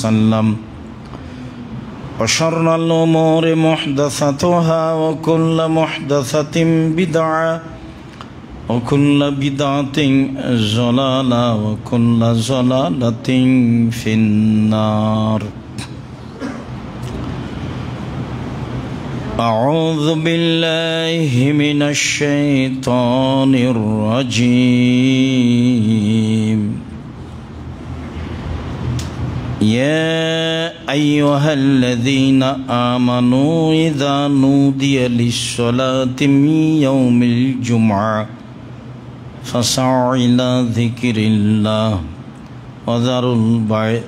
وسلم وشر الأمور محدثاتها وكل محدثة بدعة وكل بدعة ضلالة وكل ضلالة في النار أعوذ بالله من الشيطان الرجيم يا أيها الذين آمنوا إذا نودي للصلاة من يوم الجمعة فاسعوا إلى ذكر الله وذروا البيع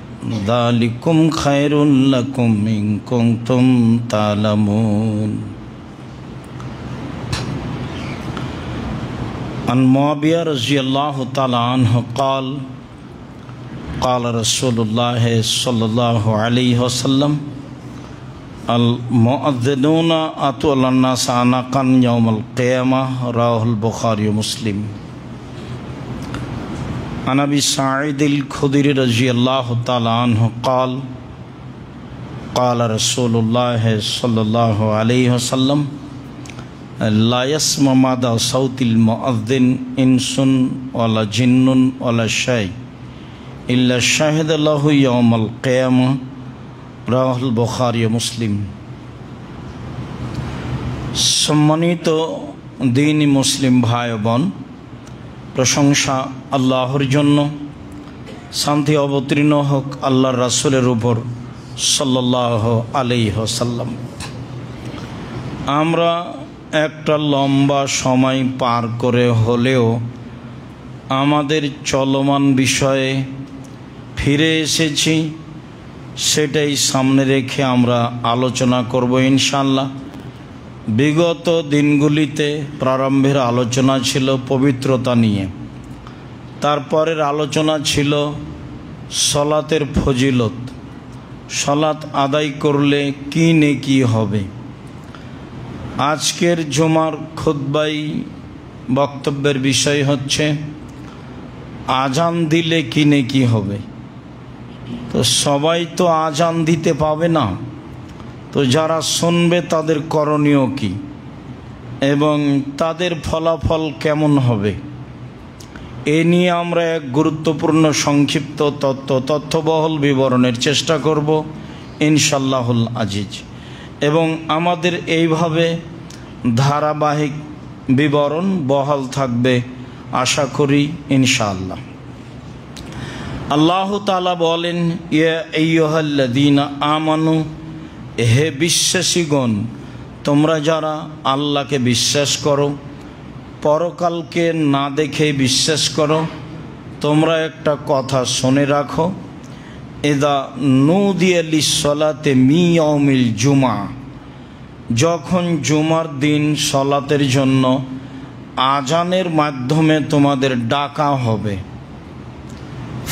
ذلكم خير لكم إن كنتم تعلمون عن معاوية رضي الله تعالى عنه قال قال رسول الله صلى الله عليه وسلم المؤذنون أطول الناس عنقا يوم القيامة رواه البخاري ومسلم عن أبي سعيد الخدري رضي الله تعالى عنه قال قال رسول الله صلى الله عليه وسلم لا يسمع مدى صوت المؤذن إنس ولا جن ولا شيء إلا شهد له يوم القيامة رواه البخاري ومسلم সম্মানিত দ্বীনি মুসলিম ভাই বোন, প্রশংসা আল্লাহর জন্য, শান্তি অবতীর্ণ হোক আল্লাহর রাসূলের উপর সাল্লাল্লাহু আলাইহি ওয়াসাল্লাম। আমরা একটা লম্বা সময় পার করে হলেও আমাদের চলমান বিষয়ে ফিরে এসেছি, সেটাই সামনে রেখে আমরা আলোচনা করব ইনশাআল্লাহ। বিগত দিনগুলিতে প্রারম্ভের আলোচনা ছিল পবিত্রতা নিয়ে, তারপরের আলোচনা ছিল সলাতের ফজিলত, সলাত আদায় করলে কি নেকি হবে। আজকের জুমার খুতবাই বক্তব্যের বিষয় হচ্ছে আজান দিলে কি নেকি হবে। তো সবাই তো আজান দিতে পাবে না, তো যারা শুনবে তাদের করণীয় কি এবং তাদের ফলাফল কেমন হবে, এ নিয়ে আমরা এক গুরুত্বপূর্ণ সংক্ষিপ্ত তথ্যবহল বিবরণের চেষ্টা করব ইনশাআল্লাহুল আজিজ। এবং আমাদের এইভাবে ধারাবাহিক বিবরণ বহাল থাকবে আশা করি ইনশাআল্লাহ। আল্লাহ তাআলা বলেন, ইয়া আইয়ুহাল্লাযীনা আমানু, হে বিশ্বাসীগণ, তোমরা যারা আল্লাহকে বিশ্বাস করো, পরকালকে না দেখে বিশ্বাস করো, তোমরা একটা কথা শুনে রাখো। ইযা নুদিয়া লিস-সালাতি মিন ইয়াউমিল জুমআ, যখন জুমার দিন সলাতের জন্য আজানের মাধ্যমে তোমাদের ডাকা হবে,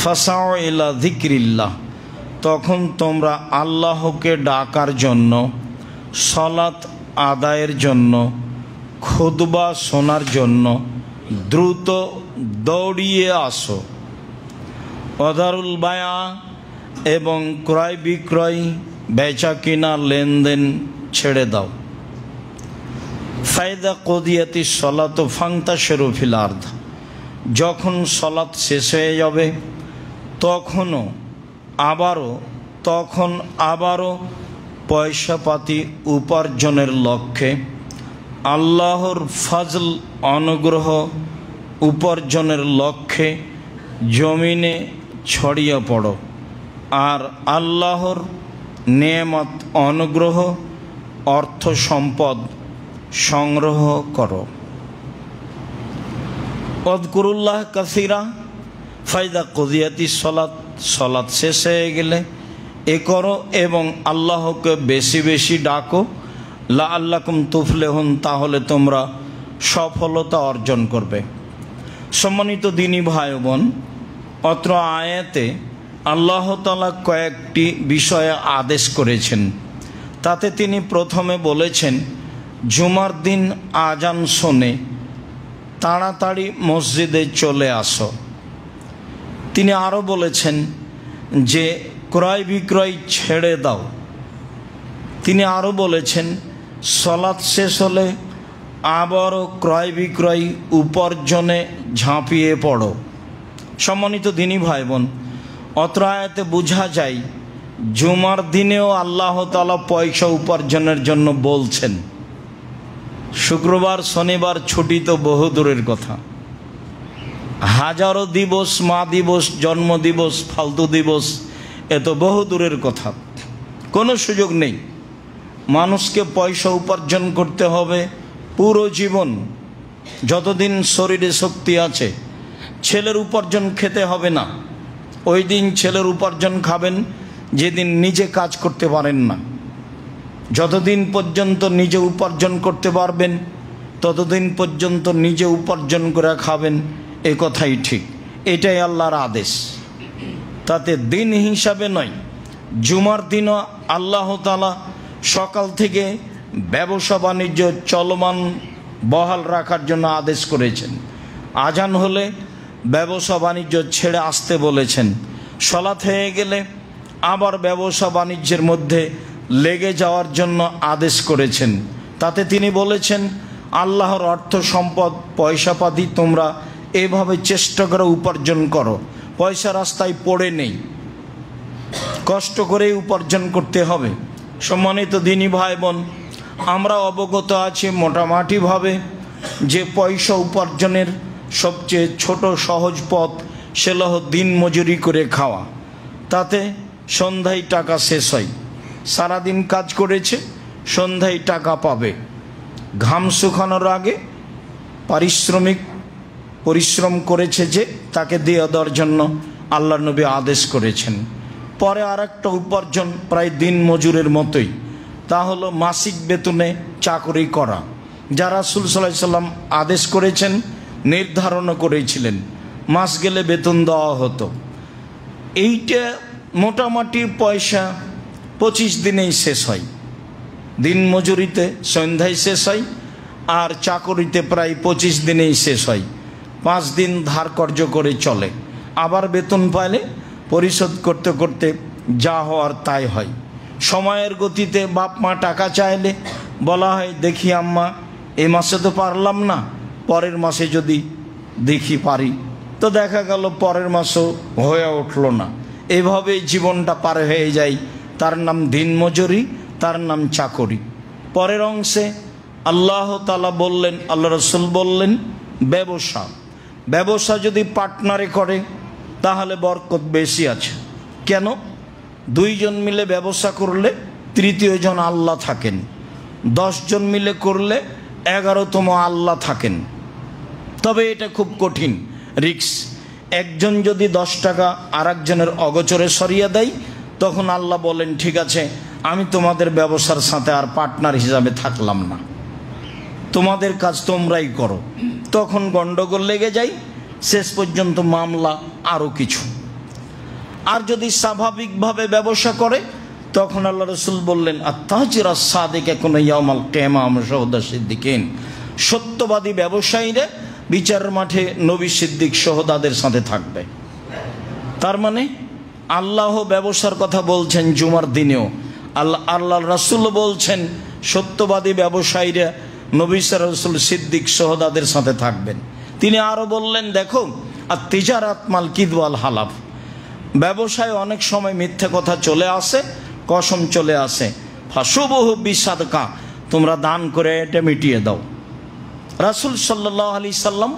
ফাসাউ ইলা যিকরিল্লাহ, তখন তোমরা আল্লাহকে ডাকার জন্য, সলাত আদায়ের জন্য, খুতবা শোনার জন্য দ্রুত দৌড়িয়ে আসো। ওয়াদারুল বায়া, এবং ক্রয় বিক্রয়, বেচা কিনা, লেনদেন ছেড়ে দাও। ফায়দা কুদিয়াতি সলাতু ফান্তাশিরু ফিল আরদ, যখন সলাত শেষ হয়ে যাবে তখন আবারও পয়সাপাতি উপার্জনের লক্ষ্যে, আল্লাহর ফজল অনুগ্রহ উপার্জনের লক্ষ্যে জমিনে ছড়িয়ে পড়ো আর আল্লাহর নেয়ামত অনুগ্রহ অর্থ সম্পদ সংগ্রহ করো। ওয়াযকুরুল্লাহ কাসীরা ফাইদা কুদিয়াতি সলাত, সলাত শেষ হয়ে গেলে এ করো এবং আল্লাহকে বেশি বেশি ডাকো। লাআল্লাকুম তুফলিহুন, তাহলে তোমরা সফলতা অর্জন করবে। সম্মানিত দিনী ভাই বোন, অত্র আয়াতে আল্লাহ তাআলা কয়েকটি বিষয়ে আদেশ করেছেন। তাতে তিনি প্রথমে বলেছেন, জুমার দিন আজান শুনে তাড়াতাড়ি মসজিদে চলে আসো। তিনি আরও বলেছেন যে ক্রয় বিক্রয় ছেড়ে দাও। তিনি আরও বলেছেন, সালাত শেষ হলে আবারও ক্রয় বিক্রয় উপার্জনে ঝাঁপিয়ে পড়ো। সম্মানিত দিনী ভাই বোন, অত্র আয়াতে বোঝা যায় জুমার দিনেও আল্লাহ তাআলা পয়সা উপার্জনের জন্য বলছেন। শুক্রবার শনিবার ছুটি তো বহু দূরের কথা, হাজারো দিবস, মা দিবস, জন্ম দিবস, ফালতু দিবস, এ তো বহু দূরের কথা। কোনো সুযোগ নেই। মানুষকে পয়সা উপার্জন করতে হবে পুরো জীবন, যতদিন শরীরে শক্তি আছে। ছেলের উপার্জন খেতে হবে না, ওই দিন ছেলের উপার্জন খাবেন যেদিন নিজে কাজ করতে পারেন না। যতদিন পর্যন্ত নিজে উপার্জন করতে পারবেন ততদিন পর্যন্ত নিজে উপার্জন করে খাবেন, এ কথাই ঠিক। এটাই আল্লাহর আদেশ, তাতে দিন হিসাবে নয়। জুমার দিনও আল্লাহ তাআলা সকাল থেকে ব্যবসা বাণিজ্য চলমান বহাল রাখার জন্য আদেশ করেছেন। আজান হলে ব্যবসা বাণিজ্য ছেড়ে আসতে বলেছেন। সালাত হয়ে গেলে আবার ব্যবসা বাণিজ্যের মধ্যে লেগে যাওয়ার জন্য আদেশ করেছেন। তাতে তিনি বলেছেন, আল্লাহর অর্থ সম্পদ পয়সাপাতি তোমরা এভাবে চেষ্টা করে উপার্জন করো, পয়সা রাস্তায় পড়ে নেই, কষ্ট করে উপার্জন করতে হবে। সম্মানিত দিনী ভাই বোন, আমরা অবগত আছি মোটামুটিভাবে যে পয়সা উপার্জনের সবচেয়ে ছোট সহজ পথ সেটা হলো দিন মজুরি করে খাওয়া। তাতে সন্ধ্যায় টাকা শেষ হয়। সারাদিন কাজ করেছে, সন্ধ্যায় টাকা পাবে। ঘাম শুকানোর আগে পরিশ্রম করেছে যে তাকে দিয়ে দেওয়ার জন্য আল্লাহ নবী আদেশ করেছেন। পরে আর একটা উপার্জন প্রায় দিন মজুরের মতোই, তা হলো মাসিক বেতনে চাকরি করা, যা রাসূল সাল্লাল্লাহু আলাইহি সাল্লাম আদেশ করেছেন, নির্ধারণ করেছিলেন। মাস গেলে বেতন দেওয়া হতো। এইটা মোটামুটি পয়সা 25 দিনেই শেষ হয়। দিন মজুরিতে সন্ধ্যায় শেষ হয়, আর চাকরিতে প্রায় 25 দিনেই শেষ হয়। 5 দিন ধার কর্য করে চলে, আবার বেতন পাইলে পরিশোধ করতে করতে যা হওয়ার তাই হয়। সময়ের গতিতে বাপ মা টাকা চাইলে বলা হয়, দেখি আম্মা এই মাসে তো পারলাম না, পরের মাসে যদি দেখি পারি, তো দেখা গেল পরের মাসও হয়ে উঠলো না। এভাবেই জীবনটা পার হয়ে যায়। তার নাম দিন মজুরি, তার নাম চাকরি। পরের অংশে আল্লাহ তাআলা বললেন, আল্লাহ রাসূল বললেন, ব্যবসা যদি পার্টনারে করে তাহলে বরকত বেশি আছে। কেন? 2 জন মিলে ব্যবসা করলে তৃতীয় জন আল্লাহ থাকেন, 10 জন মিলে করলে 11তম আল্লাহ থাকেন। তবে এটা খুব কঠিন, রিস্ক। একজন যদি 10 টাকা আর একজনের অগোচরে সরিয়ে দেয়, তখন আল্লাহ বলেন, ঠিক আছে, আমি তোমাদের ব্যবসার সাথে আর পার্টনার হিসাবে থাকলাম না, তোমাদের কাজ তোমরাই করো। তখন গন্ডগোল লেগে যায়, শেষ পর্যন্ত মামলা, আরও কিছু। আর যদি স্বাভাবিকভাবে ব্যবসা করে, তখন আল্লাহ রাসূল বললেন, আত-তাজির আস-সাদিক ইয়াকুনু ইয়াউমাল কিয়ামাহ শাহুদা সিদ্দিকিন। সত্যবাদী ব্যবসায়ীরা বিচারের মাঠে নবী সিদ্দিক শহদাদের সাথে থাকবে। তার মানে আল্লাহ ব্যবসার কথা বলছেন জুমার দিনেও, আল্লাহ রাসূল বলছেন সত্যবাদী ব্যবসায়ীরা নবী রাসূল সিদ্দিক শহদাদের সাথে থাকবেন। তিনি আরও বললেন, দেখো, আর তিজারাত মাল কিদওয়াল হালাফ, ব্যবসায় অনেক সময় মিথ্যা কথা চলে আসে, কসম চলে আসে। ফাসুবহু বিসাদকা, তোমরা দান করে এটা মিটিয়ে দাও। রাসূল সাল্লাল্লাহু আলাইহি সাল্লাম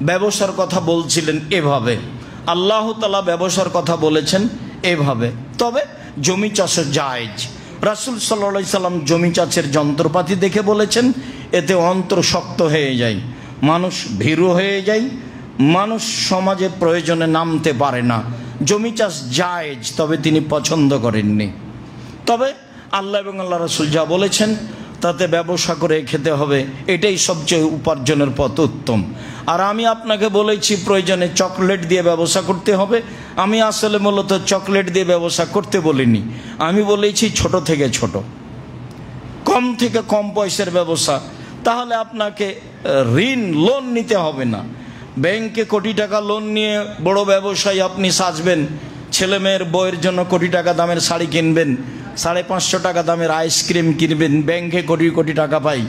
ব্যবসার কথা বলছিলেন এভাবে, আল্লাহ তাআলা ব্যবসার কথা বলেছেন এভাবে। তবে জমি চাষের জায়েজ, রাসূল সাল্লাল্লাহু আলাইহি সাল্লাম জমি চাষের যন্ত্রপাতি দেখে বলেছেন, এতে অন্তর শক্ত হয়ে যায়, মানুষ ভীরু হয়ে যায়, মানুষ সমাজে প্রয়োজনে নামতে পারে না। জমি চাষ জায়েজ, তবে তিনি পছন্দ করেননি। তবে আল্লাহ এবং আল্লাহ রাসূল যা বলেছেন তাতে ব্যবসা করে খেতে হবে, এটাই সবচেয়ে উপার্জনের পথ উত্তম। আর আমি আপনাকে বলেছি প্রয়োজনে চকলেট দিয়ে ব্যবসা করতে হবে। আমি আসলে মূলত চকলেট দিয়ে ব্যবসা করতে বলিনি, আমি বলেছি ছোট থেকে ছোট, কম থেকে কম পয়সার ব্যবসা। তাহলে আপনাকে লোন নিতে হবে না। ব্যাংকে কোটি টাকা লোন নিয়ে বড় ব্যবসায়ী আপনি সাজবেন, ছেলে মেয়ের বইয়ের জন্য কোটি টাকা দামের শাড়ি কিনবেন, 550 টাকা দামের আইসক্রিম কিনবেন, ব্যাংকে কোটি কোটি টাকা পাই,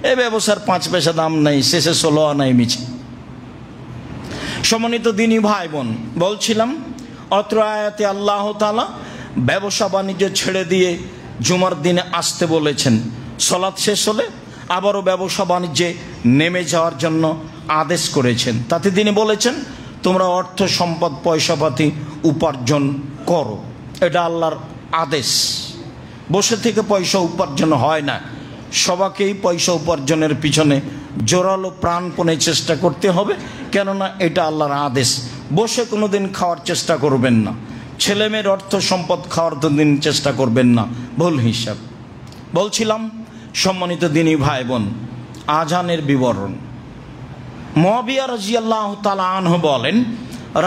এ ব্যবসার 5 পয়সা দাম নাই, শেষে 16 আনাই মিছে। সম্মানিত দিনী ভাই বোন, বলছিলাম অত্র আয়াতে আল্লাহ তাআলা ব্যবসা বাণিজ্য ছেড়ে দিয়ে জুমার দিনে আসতে বলেছেন। সালাত শেষ হলে আবারও ব্যবসা বাণিজ্যে নেমে যাওয়ার জন্য আদেশ করেছেন। তাতে তিনি বলেছেন তোমরা অর্থ সম্পদ পয়সাপাতি উপার্জন করো, এটা আল্লাহর আদেশ। বসে থেকে পয়সা উপার্জন হয় না, সবাইকেই পয়সা উপার্জনের পিছনে জোরালো প্রাণপণে চেষ্টা করতে হবে, কেননা এটা আল্লাহর আদেশ। বসে কোনোদিন খাওয়ার চেষ্টা করবেন না, ছেলেমেয়ের অর্থ সম্পদ খাওয়ার দিন চেষ্টা করবেন না, ভুল হিসাব। বলছিলাম সম্মানিত দিনী ভাই বোন, আজানের বিবরণ। মুআবিয়া রাদিয়াল্লাহু তাআলা আনহু বলেন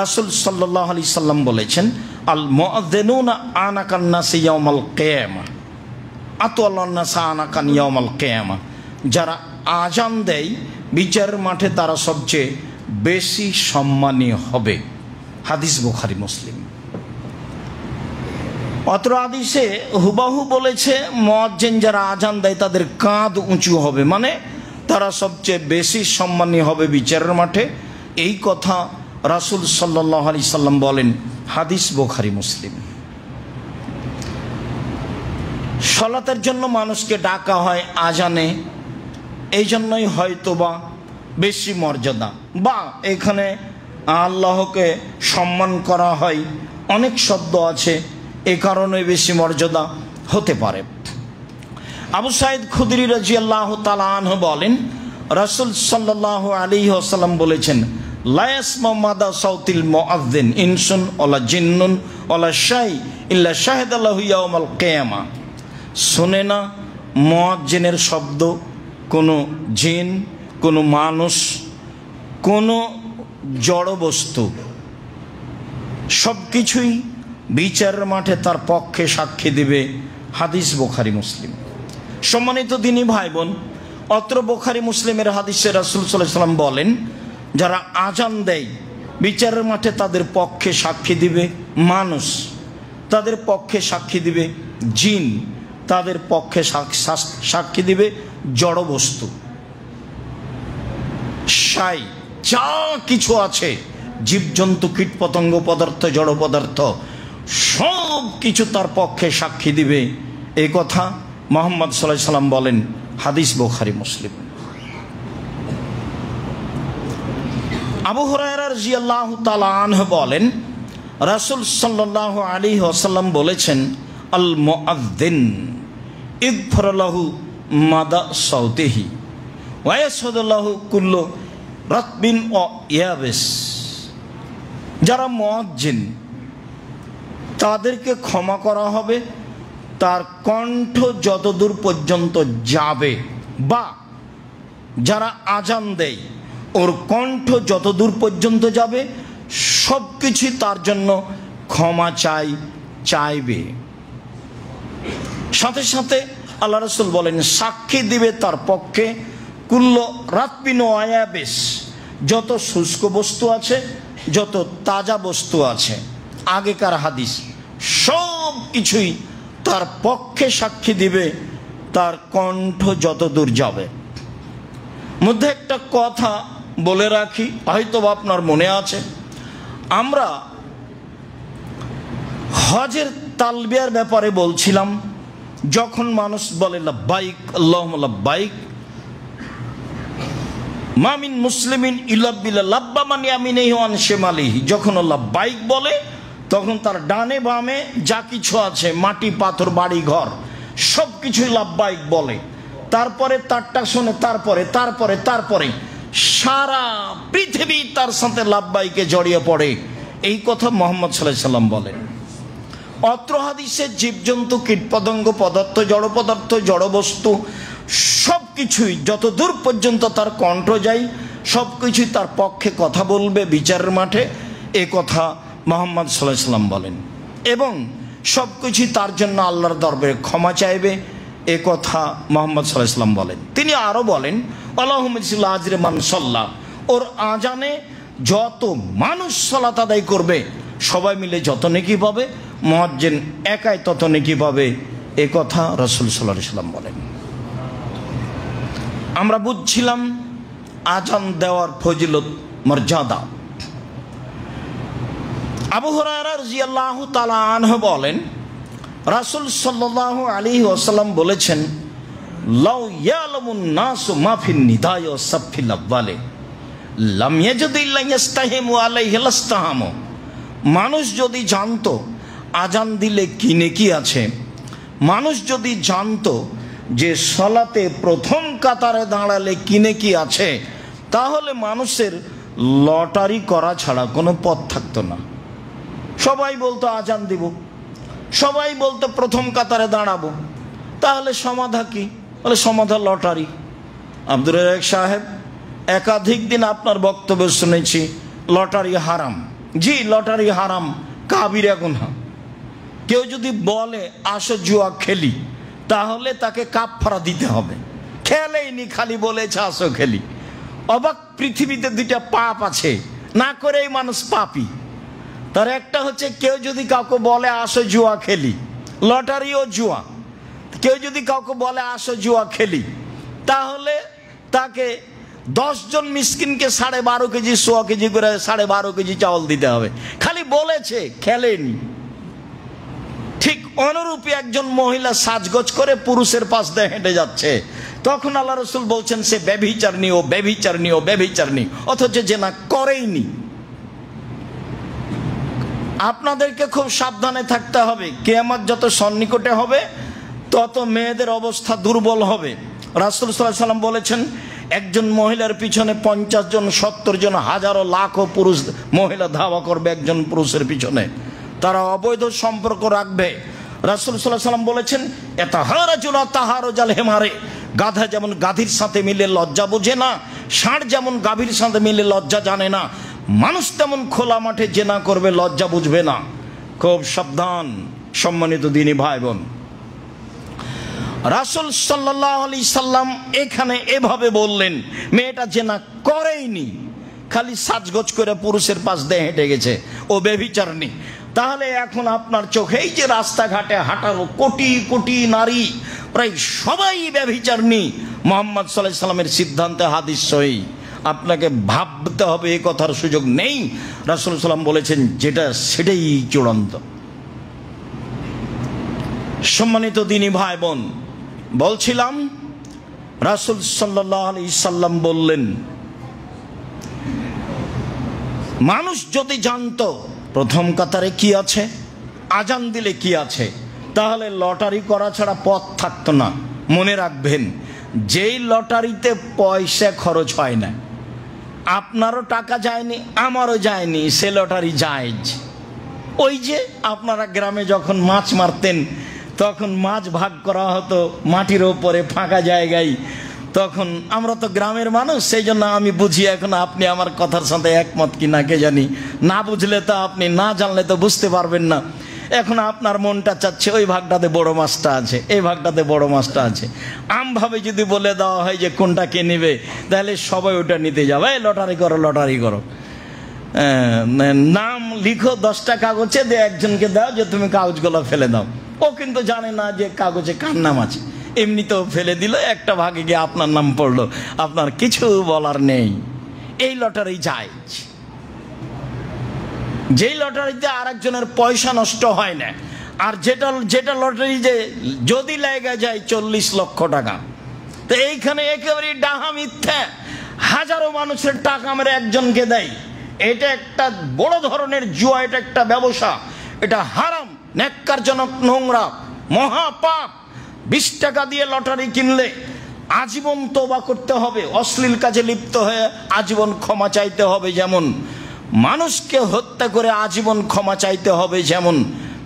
রাসূল সাল্লাল্লাহু আলাইহি সাল্লাম বলেছেন আল মুআযযিনুনা আনাকান নাসি ইয়াউমাল কিয়ামা আতওয়ালান নাস আনাকান ইয়াউমাল কিয়ামা। যারা আজান দেয় বিচারের মাঠে তারা সবচেয়ে বেশি সম্মানী হবে। হাদিস বুখারী মুসলিম। অত্র হাদিসে হুবাহু বলেছে মুয়াজ্জিন যারা আজান দেয় তাদের কাঁধ উঁচু হবে, মানে তারা সবচেয়ে বেশি সম্মানী হবে বিচারের মাঠে। এই কথা রাসূল সাল্লাল্লাহু আলাইহি সাল্লাম বলেন। হাদিস বুখারী মুসলিম। সালাতের জন্য মানুষকে ডাকা হয় আজানে, এই জন্যই হয়তোবা বেশি মর্যাদা, বা এখানে আল্লাহকে সম্মান করা হয়, অনেক শব্দ আছে, এ কারণে বেশি মর্যাদা হতে পারে। আবু সাঈদ খুদরি রাদিয়াল্লাহু তাআলা আনহু বলেন রাসূল সাল্লাল্লাহু আলাইহি ওয়াসাল্লাম বলেছেন লা ইয়াসমাউ মাদা সাউতিল মুআযযিন ইনসুন ওয়ালা জিন্নুন ওয়ালা শাই ইল্লা শাহাদা লাহু ইয়াউমাল কিয়ামা। শোনে না মুয়াজ্জিনের শব্দ কোনো জিন, কোনো মানুষ, কোনো জড় বস্তু, সব কিছুই বিচারের মাঠে তার পক্ষে সাক্ষী দিবে। হাদিস বুখারী মুসলিম। সম্মানিত দিনী ভাই বোন, অত্র বুখারী মুসলিমের হাদিসে রাসূল সাল্লাল্লাহু আলাইহি ওয়াসাল্লাম বলেন যারা আজান দেয় বিচারের মাঠে তাদের পক্ষে সাক্ষী দিবে মানুষ, তাদের পক্ষে সাক্ষী দিবে জিন, তাদের পক্ষে সাক্ষী দিবে জড় বস্তু, সাই যা কিছু আছে, জীবজন্তু, কীটপতঙ্গ পদার্থ, জড় পদার্থ, সব কিছু তার পক্ষে সাক্ষী দিবে। এই কথা মুহাম্মদ সাল্লাল্লাহু আলাইহি সাল্লাম বলেন। হাদিস বুখারী মুসলিম। আবু হুরায়রা রাদিয়াল্লাহু তাআলা আনহু বলেন রাসূল সাল্লাল্লাহু আলাইহি ওয়াসাল্লাম বলেছেন আল মুআযযিন ইগফর লাহু মাদা সাউতিহি ওয়া ইয়াসহুদু লাহু কুল্লু রাতবিন ওয়া ইয়াবিস। যারা মুআয্জিন তাদেরকে ক্ষমা করা হবে তার কণ্ঠ যতদূর পর্যন্ত যাবে, বা যারা আজান দেয় ওর কণ্ঠ যতদূর পর্যন্ত যাবে সব কিছুই তার জন্য ক্ষমা চাইবে। সাথে সাথে আল্লাহ রাসূল বলেন সাক্ষী দিবে তার পক্ষে কুল্ল রাতবিন ওয়া ইয়াবিস, যত শুষ্ক বস্তু আছে, যত তাজা বস্তু আছে। আগেকার হাদিস, সব কিছুই তার পক্ষে সাক্ষী দিবে তার কণ্ঠ যত দূর যাবে। মধ্যে একটা কথা বলে রাখি, হয়তো আপনার মনে আছে, আমরা হজের তালবিয়ার ব্যাপারে বলছিলাম। যখন মানুষ বলে লাব্বাইক আল্লাহুম্মা লাব্বাইক মা মিন মুসলিমিন ইল্লা বিল্লাহ লাব্বা মান ইয়ামিনিহি ওয়া আন শিমালিহি, যখন লাব্বাইক বলে তখন তার ডানে বামে যা কিছু আছে, মাটি পাথর বাড়ি ঘর, সব কিছুই লাব্বাইক বলে। তারপরে তারটা শুনে তারপরে সারা পৃথিবী তার সাথে লাব্বাইকে জড়িয়ে পড়ে। এই কথা মুহাম্মদ সাল্লাল্লাহু আলাইহি সাল্লাম বলেন। অত্র হাদিসে জীবজন্তু, কীটপতঙ্গ পদার্থ, জড় পদার্থ, জড় বস্তু সব কিছুই যত দূর পর্যন্ত তার কণ্ঠ যায় সব কিছুই তার পক্ষে কথা বলবে বিচারের মাঠে। এ কথা মুহাম্মদ সাল্লাল্লাহু আলাইহি সাল্লাম বলেন। এবং সব কিছুই তার জন্য আল্লাহর দরবারে ক্ষমা চাইবে, এ কথা মুহাম্মদ সাল্লাল্লাহু আলাইহি সাল্লাম বলেন। তিনি আরও বলেন আল্লাহুম্মা জিল আজরে মান সাল্লাহ, ওর আজানে যত মানুষ সালাত আদায় করবে সবাই মিলে যত নেকি পাবে, মুয়াজ্জিন একাই তত নেকি পাবে, এ কথা রাসূল সাল্লাল্লাহু আলাইহি ওয়াসাল্লাম বলেন। আমরা বুঝছিলাম আজান দেওয়ার ফজিলত, মর্যাদা। আবু হুরায়রা রাদিয়াল্লাহু তাআলা আনহু বলেন, রাসূল সাল্লাল্লাহু আলাইহি ওয়াসাল্লাম বলেছেন, লাউ ইয়ালামুন নাসু মা ফিন নিদায় ওয়া সাফিল আউয়ালে লাম ইয়াজিদু ইল্লা ইস্তাহিমু আলাইহি লাস্তাহামু। মানুষ যদি জানতো আজান দিলে কি নেকি আছে, মানুষ যদি জানতো যে সালাতে প্রথম কাতারে দাঁড়ালে কি নেকি আছে, তাহলে মানুষের লটারি করা ছাড়া কোনো পথ থাকতো না। সবাই বলতো আজান দিব, সবাই বলতো প্রথম কাতারে দাঁড়াবো, তাহলে সমাধা কি? বলে সমাধা লটারি। আব্দুর রাজ্জাক সাহেব, একাধিক দিন আপনার বক্তব্য শুনেছি লটারি হারাম। জি, লটারি হারাম, কাবিরা গুনাহ। কেউ যদি বলে আসো জুয়া খেলি, তাহলে তাকে কাফারা দিতে হবে। খেলেইনি, খালি বলেছে আসো খেলি। অবাক, পৃথিবীতে দুইটা পাপ আছে, না করেই মানুষ পাপী। তার একটা হচ্ছে কেউ যদি কাউকে বলে আসো জুয়া খেলি, লটারিও জুয়া। কেউ যদি কাউকে বলে আসো জুয়া খেলি, তাহলে তাকে 10 জন মিসকিনকে 12.5 কেজি, 100 কেজি করে 12.5 কেজি চাউল দিতে হবে। খালি বলেছে, খেলেনি। ঠিক অনুরূপী একজন মহিলা সাজগোজ করে পুরুষের পাশ দিয়ে হেঁটে যাচ্ছে, তখন আল্লাহ রাসূল বলছেন সে ব্যভিচারিণী, ও ব্যভিচারিণী, ও ব্যভিচারিণী, অথচ জেনা করেইনি। আপনাদেরকে খুব সাবধানে থাকতে হবে। কিয়ামত যত সন্নিকটে হবে, তত মেয়েদের অবস্থা দুর্বল হবে। রাসূল সাল্লাল্লাহু আলাইহি ওয়াসাল্লাম বলেছেন, একজন মহিলার পিছনে 50 জন, 70 জন, হাজারো লাখো পুরুষ মহিলা ধাওয়া করবে একজন পুরুষের পিছনে। তারা অবৈধ সম্পর্ক রাখবে। রাসূল সাল্লাল্লাহু আলাইহি ওয়াসাল্লাম বলেছেন, এতাহারাজুনা তাহারুজাল হিমারে, গাধা যেমন গাধীর সাথে মিলে লজ্জা বোঝে না, ষাঁড় যেমন গাভীর সাথে মিলে লজ্জা জানে না, মানুষ তেমন খোলা মাঠে জেনা করবে, লজ্জা বুঝবে না। খুব সাবধান সম্মানিত দিনী ভাই বোন। রাসূল সাল্লাল্লাহু আলাইহি সাল্লাম এখানে এভাবে বললেন, মেয়েটা জেনা করেইনি, খালি সাজগোজ করে পুরুষের পাশ দিয়ে হেঁটে গেছে, ও ব্যভিচারিণী। তাহলে এখন আপনার চোখে এই যে রাস্তাঘাটে হাঁটালো কোটি কোটি নারী, প্রায় সবাই ব্যভিচারিণী। মুহাম্মদ সাল্লাল্লাহু আলাইহি সাল্লামের সিদ্ধান্তে, হাদিস সহিহ। আপনাকে ভাবতে হবে, এই কথার সুযোগ নেই। রাসূল সাল্লাম বলেছেন যেটা, সেটাই চূড়ান্ত। সম্মানিত দিনী ভাই বোন, বলছিলাম রাসূল সাল্লাল্লাহু আলাইহি সাল্লাম বললেন, মানুষ যদি জানতো প্রথম কাতারে কি আছে, আজান দিলে কি আছে, তাহলে লটারি করা ছাড়া পথ থাকতো না। মনে রাখবেন, যেই লটারিতে পয়সা খরচ হয় না, আপনারও টাকা যায়নি, আমারও যায়নি, সে লটারি জায়েজ। ওই যে আপনারা গ্রামে যখন মাছ মারতেন, তখন মাছ ভাগ করা হতো মাটির ওপরে ফাঁকা জায়গায়। তখন আমরা তো গ্রামের মানুষ, সেই জন্য আমি বুঝি। এখন আপনি আমার কথার সাথে একমত কি না কে জানি, না বুঝলে তো আপনি, না জানলে তো বুঝতে পারবেন না। এখন আপনার মনটা চাচ্ছে ওই ভাগটাতে বড় মাছটা আছে, এই ভাগটাতে বড় মাছটা আছে। আমভাবে যদি বলে দেওয়া হয় যে কোনটা কে নেবে, তাহলে সবাই ওটা নিতে যাবে। এই লটারি করো, লটারি করো, নাম লিখো 10টা কাগজে, দিয়ে একজনকে দাও যে তুমি কাগজগুলো ফেলে দাও। ও কিন্তু জানে না যে কাগজে কার নাম আছে, এমনিতেও ফেলে দিল, একটা ভাগে গিয়ে আপনার নাম পড়লো, আপনার কিছু বলার নেই। এই লটারি জায়েজ। যেই লটারিতে আরেকজনের পয়সা নষ্ট হয় না, আর যেটা লটারি যে যদি লেগে যায় 40 লক্ষ টাকা, তো এইখানে একেবারে ডাহা মিথ্যা। হাজারো মানুষের টাকা মেরে একজনকে দেয়, এটা একটা বড় ধরনের জুয়া, এটা একটা ব্যবসা, এটা হারাম, ন্যাক্কারজনক, নোংরা, মহাপাপ। 20 টাকা দিয়ে লটারি কিনলে আজীবন তওবা করতে হবে, অশ্লীল কাজে লিপ্ত হয়ে আজীবন ক্ষমা চাইতে হবে। যেমন মানুষকে হত্যা করে আজীবন ক্ষমা চাইতে হবে, যেমন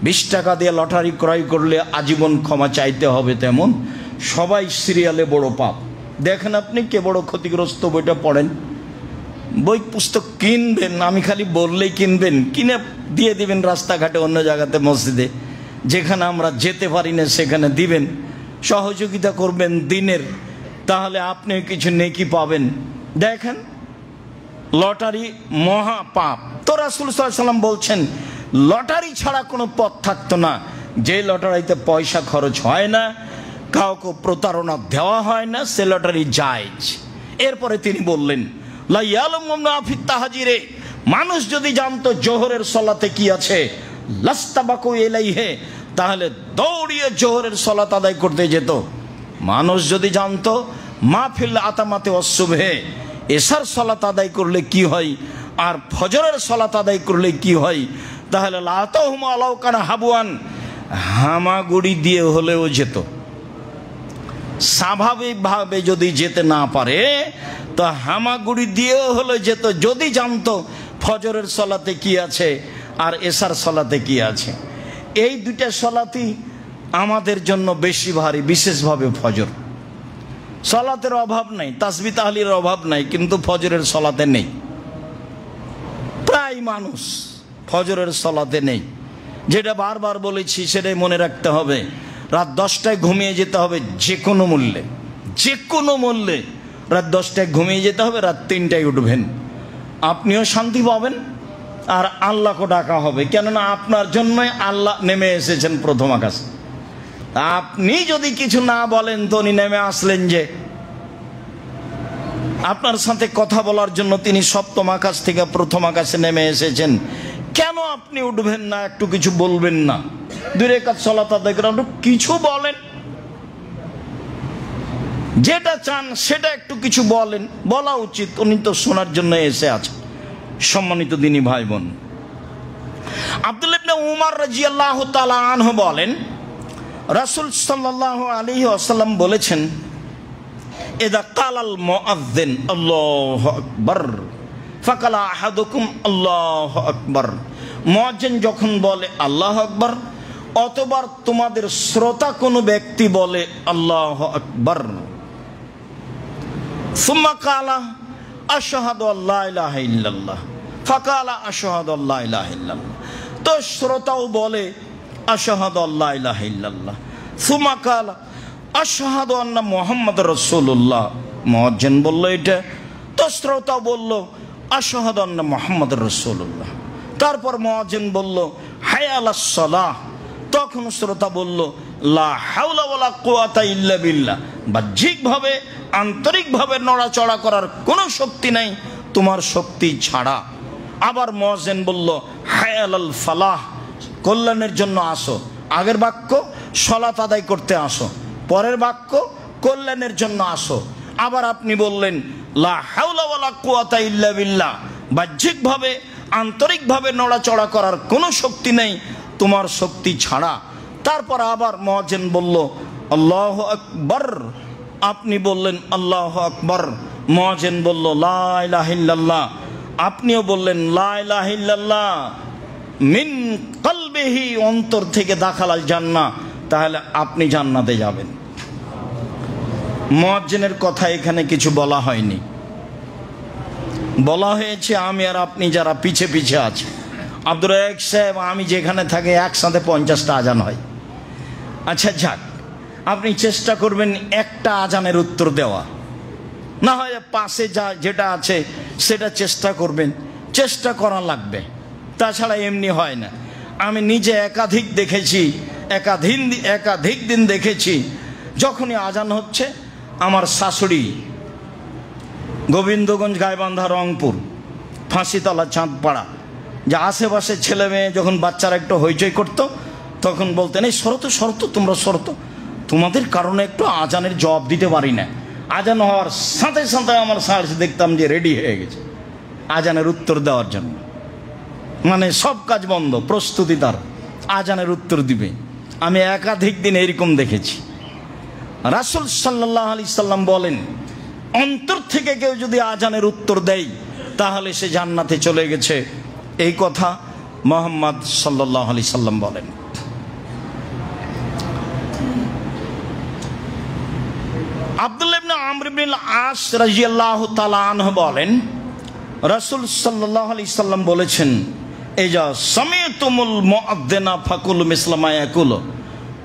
20 টাকা দিয়ে লটারি ক্রয় করলে আজীবন ক্ষমা চাইতে হবে, তেমন সবাই সিরিয়ালে বড় পাপ। দেখেন আপনি কে বড় ক্ষতিগ্রস্ত, বইটা পড়েন। বই পুস্তক কিনবেন, আমি খালি বললেই কিনবেন, কিনে দিয়ে দিবেন রাস্তাঘাটে, অন্য জায়গাতে, মসজিদে, যেখানে আমরা যেতে পারি না সেখানে দিবেন, সহযোগিতা করবেন দিনের, তাহলে আপনি কিছু নেকি পাবেন। দেখেন লটারি মহা পাপ। তো রাসূল সাল্লাল্লাহু আলাইহি সাল্লাম বলছেন, লটারি ছাড়া কোনো পথ থাকতো না, যে লটারিতে পয়সা খরচ হয় না, কাউকে প্রতারণা দেওয়া হয় না, সে লটারি জায়েজ। এরপরে তিনি বললেন লা ইয়ালামুনা ফিত তাহজিরে, মানুষ যদি জানতো জোহরের সলাতে কি আছে, লাস্তাবাকু ইলাইহি, তাহলে দৌড়িয়ে জোহরের সলাত আদায় করতে যেত। মানুষ যদি জানতো মাহফিল আতামাতে অসুবহে, এশার সলাত আদায় করলে কি হয় আর ফজরের সলাত আদায় করলে কি হয়, তাহলে লাতাহুম আলাউ কানা হাবুয়ান, হামাগুড়ি দিয়ে হলেও যেত। স্বাভাবিকভাবে যদি যেতে না পারে তো হামাগুড়ি দিয়েও হলে যেত, যদি জানতো ফজরের সলাতে কি আছে আর এশার সলাতে কি আছে। এই দুইটা সলাতই আমাদের জন্য বেশি ভারী, বিশেষভাবে ফজর। সলাতের অভাব নাই, তাসবিহ তাহলিলের অভাব নাই, কিন্তু ফজরের সলাতে নেই। প্রায় মানুষ ফজরের সলাতে নেই। যেটা বারবার বলেছি সেটাই মনে রাখতে হবে, রাত 10টায় ঘুমিয়ে যেতে হবে, যে কোনো মূল্যে, যে কোনো মূল্যে রাত 10টায় ঘুমিয়ে যেতে হবে, রাত 3টায় উঠবেন, আপনিও শান্তি পাবেন আর আল্লাহকে ডাকা হবে। কেননা আপনার জন্যই আল্লাহ নেমে এসেছেন প্রথম আকাশে। আপনি যদি কিছু না বলেন তো উনি নেমে আসলেন যে, আপনার সাথে কথা বলার জন্য তিনি সপ্তম আকাশ থেকে প্রথম আকাশে নেমে এসেছেন। কেন আপনি উঠবেন না, একটু কিছু বলবেন না? 2 রাকাত সালাত আদায় করে একটু কিছু বলেন, যেটা চান সেটা একটু কিছু বলেন, বলা উচিত। উনি তো শোনার জন্য এসে আছেন। সম্মানিত দিনী ভাই বোন, আব্দুল্লাহ ইবনে উমর রাদিয়াল্লাহু তাআলা আনহু বলেন, রাসূল সাল্লাল্লাহু আলাইহি ওয়াসাল্লাম বলেছেন, ইযা কালাল মুআজ্জিন আল্লাহু আকবার ফাকালা আহাদুকুম আল্লাহু আকবার, মুয়াজ্জিন যখন বলে আল্লাহু আকবার, অতবার তোমাদের শ্রোতা কোনো ব্যক্তি বলে আল্লাহু আকবার, সুম্মা কালা আশহাদু আল্লা ইলাহা ইল্লাল্লাহ ফাকালা আশহাদু আল্লা ইলাহা ইল্লাল্লাহ, তো শ্রোতাও বলে আশহাদু আল্লা ইলাহা ইল্লাল্লাহ, সুম্মা কালা আশহাদু আন্না মুহাম্মাদুর রাসূলুল্লাহ, মুয়াজ্জিন বলল এটা, তো শ্রোতা বলল আশহাদু আন্না মুহাম্মাদুর রাসূলুল্লাহ, তারপর মুয়াজ্জিন বলল হাইয়া আলাস সালাহ, তখন শ্রোতা বলল লা হাওলা ওয়ালা কুওয়াতা ইল্লা বিল্লাহ, বাহ্যিকভাবে আন্তরিকভাবে নড়াচড়া করার কোনো শক্তি নাই তোমার শক্তি ছাড়া। আবার মুয়াজ্জিন বলল হাইয়া আলাল ফালাহ, কল্যাণের জন্য আসো। আগের বাক্য সালাত আদায় করতে আসো, পরের বাক্য কল্যাণের জন্য আসো। আবার আপনি বললেন লা হাওলা ওয়ালা কুওয়াতা ইল্লা বিল্লাহ, বাহ্যিকভাবে আন্তরিকভাবে নড়াচড়া করার কোনো শক্তি নেই তোমার শক্তি ছাড়া। তারপর আবার মুয়াজ্জিন বলল আল্লাহু আকবার, আপনি বললেন আল্লাহু আকবার, মুয়াজ্জিন বলল লা ইলাহা ইল্লাল্লাহ, আপনিও বললেন লা ইলাহা ইল্লাল্লাহ, মিন কলবিহি, অন্তর থেকে দাখালাল জান্নাহ, তাহলে আপনি জান্নাতে যাবেন। মুয়াজ্জিনের কথা এখানে কিছু বলা হয়নি, বলা হয়েছে আমি আর আপনি যারা পিছে পিছে আছে। আব্দুর রাজ্জাক সাহেব, আমি যেখানে থাকি একসাথে 50টা আজান হয়। আচ্ছা যাক, আপনি চেষ্টা করবেন একটা আজানের উত্তর দেওয়া, না হয় পাশে যেটা আছে সেটা চেষ্টা করবেন, চেষ্টা করা লাগবে, তাছাড়া এমনি হয় না। আমি নিজে একাধিক দিন দেখেছি, যখনই আজান হচ্ছে আমার শাশুড়ি গোবিন্দগঞ্জ, গাইবান্ধা, রংপুর, ফাঁসিতলা, চাঁদপাড়া, যে আশেপাশে ছেলে মেয়ে যখন বাচ্চারা একটু হইচই করতো তখন বলতেন এই শরত তোমরা শরত, তোমাদের কারণে একটু আজানের জবাব দিতে পারি না। আজান হওয়ার সাথে সাথে আমার শাশুড়ি দেখতাম যে রেডি হয়ে গেছে আজানের উত্তর দেওয়ার জন্য, মানে সব কাজ বন্ধ, প্রস্তুতি তার আজানের উত্তর দিবে। আমি একাধিক দিন এরকম দেখেছি। রাসূল সাল্লাল্লাহু আলাইহি সাল্লাম বলেন, অন্তর থেকে কেউ যদি আজানের উত্তর দেয় তাহলে সে জান্নাতে চলে গেছে। এই কথা মুহাম্মদ সাল্লাল্লাহু আলাইহি সাল্লাম বলেন। আব্দুল্লাহ ইবনে আমর ইবনে আস রাদিয়াল্লাহু তাআলা আনহু বলেন, রাসূল সাল্লাল্লাহু আলাইহি সাল্লাম বলেছেন, এজা সামিতুমুল মুআদ্দিনা ফাকুলু মিসলা মা ইয়াকুলু,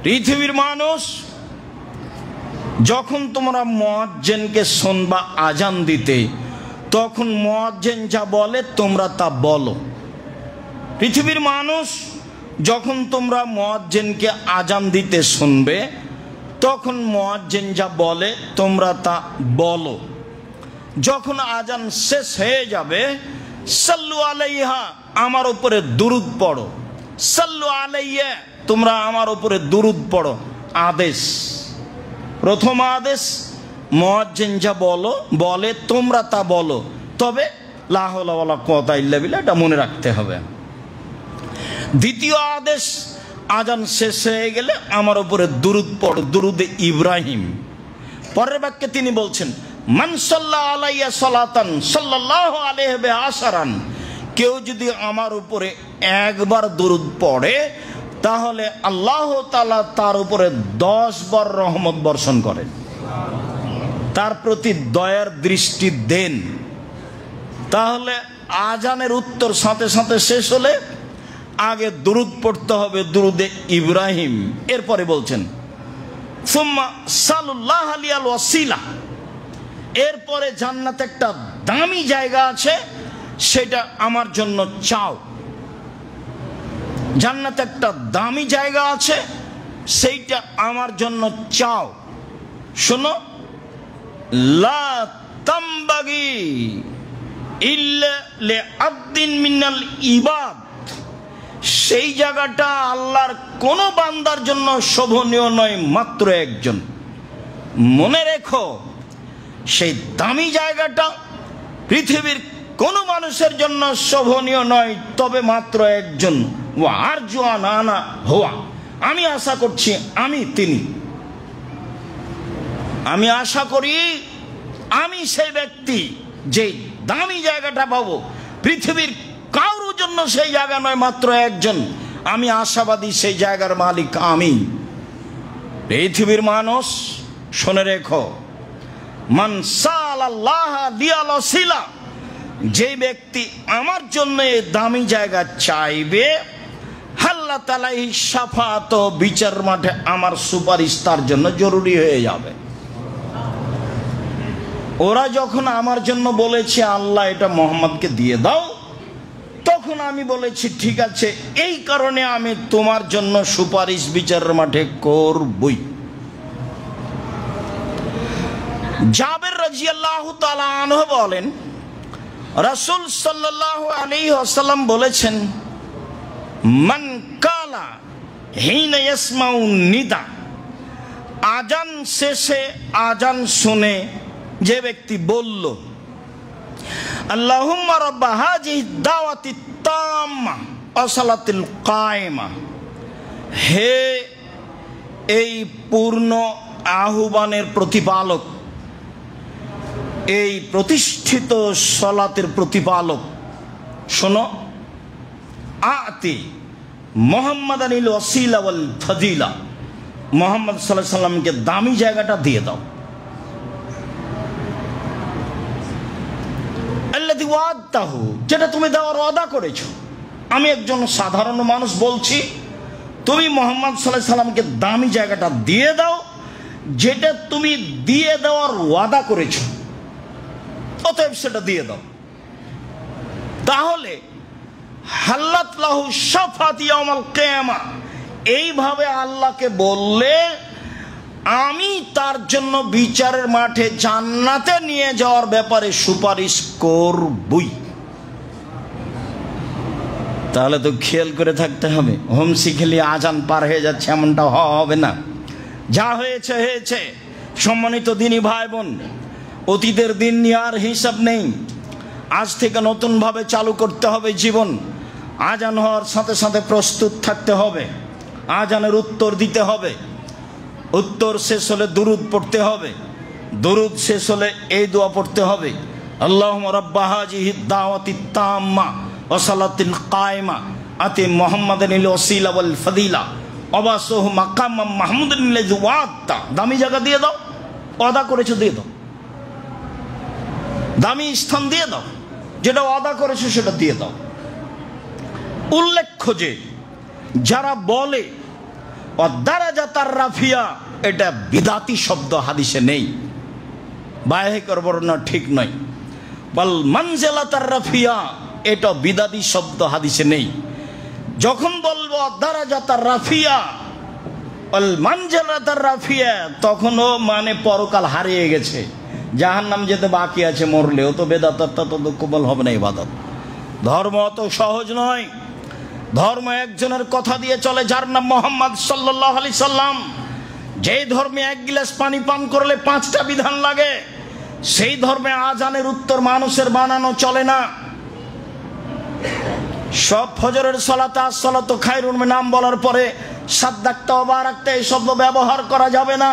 পৃথিবীর মানুষ, যখন তোমরা মুয়াজ্জিনকে শুনবা আজান দিতে, তখন মুয়াজ্জিন যা বলে তোমরা তা বলো। পৃথিবীর মানুষ যখন তোমরা মুয়াজ্জিনকে আজান দিতে শুনবে তখন মুয়াজ্জিন যা বলে তোমরা তা বলো। যখন আজান শেষ হয়ে যাবে সাল্লু আলাইহা, আমার উপরে দুরূদ পড়ো। সাল্লু আলাইয়া, তোমরা আমার উপরে দুরূদ পড়ো। আদেশ, প্রথম আদেশ মুয়াজ্জিন যা বলে তোমরা তা বলো, তবে লা হাওলা ওয়ালা কুওয়াতা ইল্লা বিল্লাহ, এটা মনে রাখতে হবে। দ্বিতীয় আদেশ, আজান শেষ হয়ে গেলে আমার উপরে দুরূদ পড়ো, দুরূদে ইব্রাহিম। পরের বাক্যে তিনি বলছেন মান সাল্লা আলাইয়া সালাতান সাল্লাল্লাহু আলাইহি ওয়া আশারান, কেউ যদি আমার উপরে একবার দুরূদ পড়ে তাহলে আল্লাহ তাআলা তার উপরে 10 বার রহমত বর্ষণ করেন, তার প্রতি দয়ার দৃষ্টি দেন। তাহলে আজানের উত্তর সাথে সাথে শেষ হলে আগে দুরূদ পড়তে হবে, দুরূদে ইব্রাহিম। এরপরে বলছেন সুম্মা সাল্লাল্লাহু আলাইহি ওয়াসিলা, এরপরে জান্নাতে একটা দামি জায়গা আছে, সেটা আমার জন্য চাও। জান্নাতে একটা দামি জায়গা আছে, সেইটা আমার জন্য চাও। শোনো, লা তামবাগি ইল্লা লিআবদিন মিনাল ইবাদ, সেই জায়গাটা আল্লাহর কোন বান্দার জন্য শোভনীয় নয়, মাত্র একজন। মনে রেখো, সেই দামি জায়গাটা পৃথিবীর কোন মানুষের জন্য শোভনীয় নয়, তবে মাত্র একজন। ওয়া আরজু আন আনা হুয়া, আমি আশা করছি আমি তিনি। আমি আশা করি আমি সেই ব্যক্তি যে দামি জায়গাটা পাবো। পৃথিবীর কারোর জন্য সেই জায়গা নয়, মাত্র একজন। আমি আশাবাদী সেই জায়গার মালিক আমি। পৃথিবীর মানুষ শুনে রেখো, মান সালাল্লাহ লিয়াল ওয়াসিলা, যে ব্যক্তি আমার জন্য এই দামি জায়গা চাইবে, আল্লাহ তাআলা শাফাত, বিচার মাঠে আমার সুপারিশ তার জন্য জরুরি হয়ে যাবে। ওরা যখন আমার জন্য বলেছে আল্লাহ এটা মুহাম্মদকে দিয়ে দাও, তখন আমি বলেছি ঠিক আছে, এই কারণে আমি তোমার জন্য সুপারিশ বিচারের মাঠে করবই। জাবের রাদিয়াল্লাহু তাআলা আনহু বলেন, রাসূল সাল্লাল্লাহু আলাইহি ওয়াসাল্লাম বলেছেন, মান কালা হিনা ইয়াসমাউ নিদা, আজান শেষে আজান শুনে যে ব্যক্তি বলল আল্লাহুম্মা রাব্বা হাযিহি দাওয়াতি তাম্মা ওয়া সালাতিল কায়েমা, হে এই পূর্ণ আহ্বানের প্রতিপালক, এই প্রতিষ্ঠিত সালাতের প্রতিপালক, শোনো, আতি মুহাম্মাদানিল ওয়াসিলা ওয়াল ফাদিলা, মুহাম্মদ সাল্লাল্লাহু আলাইহি সাল্লামকে দামি জায়গাটা দিয়ে দাও। আল্লাযী ওয়াদাহু, যেটা তুমি দেওয়ার ওয়াদা করেছো। আমি একজন সাধারণ মানুষ বলছি, তুমি মুহাম্মদ সাল্লাল্লাহু আলাইহি সাল্লামকে দামি জায়গাটা দিয়ে দাও, যেটা তুমি দিয়ে দেওয়ার ওয়াদা করেছো, অতএব সেটা দিয়ে দাও। তাহলে হাল্লাত লাহু শাফাতি ইয়াউমাল কিয়ামা, এইভাবে আল্লাহকে বললে আমি তার জন্য বিচারের মাঠে জান্নাতে নিয়ে যাওয়ার ব্যাপারে সুপারিশ করবই। তাহলে তো খেয়াল করে থাকতে হবে, হোমসি খেলে আজান পার হয়ে যাচ্ছে এমনটা হবে না। যা হয়েছে হয়েছে। সম্মানিত দিনী ভাই বোন, অতীতের দিন নিয়ে আর হিসাব নেই। আজ থেকে নতুনভাবে চালু করতে হবে জীবন। আজান হওয়ার সাথে সাথে প্রস্তুত থাকতে হবে, আজানের উত্তর দিতে হবে, উত্তর শেষ হলে দুরূদ পড়তে হবে, দুরূদ শেষ হলে এই দোয়া পড়তে হবে, আল্লাহুম্মা রাব্বা হাযিহি দাওয়াতি তাম্মা ওয়া সালাতিল কায়েমা আতি মুহাম্মাদানিল ওয়াসিলা ওয়াল ফাদিলা ওয়াবাসুহু মাকামাম মাহমুদানিল্লাযী ওয়া'আদতা, দামি জায়গা দিয়ে দাও, ওয়াদা করেছো দিয়ে দাও, দামি স্থান দিয়ে দাও, যেটা ওয়াদা করেছো সেটা দিয়ে দাও। উল্লেখ্য যে যারা বলে দারাজাতার রাফিয়া, এটা বিদাতি শব্দ হাদিসে নেই, বায়াহিকর বর্ণনা ঠিক নয়। বাল মানজিলাতার রাফিয়া, এটা বিদাতি শব্দ হাদিসে নেই। যখন বলবো দারাজাতার রাফিয়া আল মানজিলাতার রাফিয়া, তখনও মানে পরকাল হারিয়ে গেছে, জাহান্নাম যেতে বাকি আছে, মরলেও তো বেদাতটা তো কবুল হবে না। ইবাদত ধর্ম অত সহজ নয়। ধর্ম একজনের কথা দিয়ে চলে, যার নাম মুহাম্মদ সাল্লাল্লাহু আলাইহি সাল্লাম। যেই ধর্মে এক গিলাস পানি পান করলে 5টা বিধান লাগে, সেই ধর্মে আজানের উত্তর মানুষের বানানো চলে না। সব ফজরের সালাতে আসসালাতু খায়রুন মিনান নাম বলার পরে সাদ্দাকতা ওয়া বারাকতা এই শব্দ ব্যবহার করা যাবে না।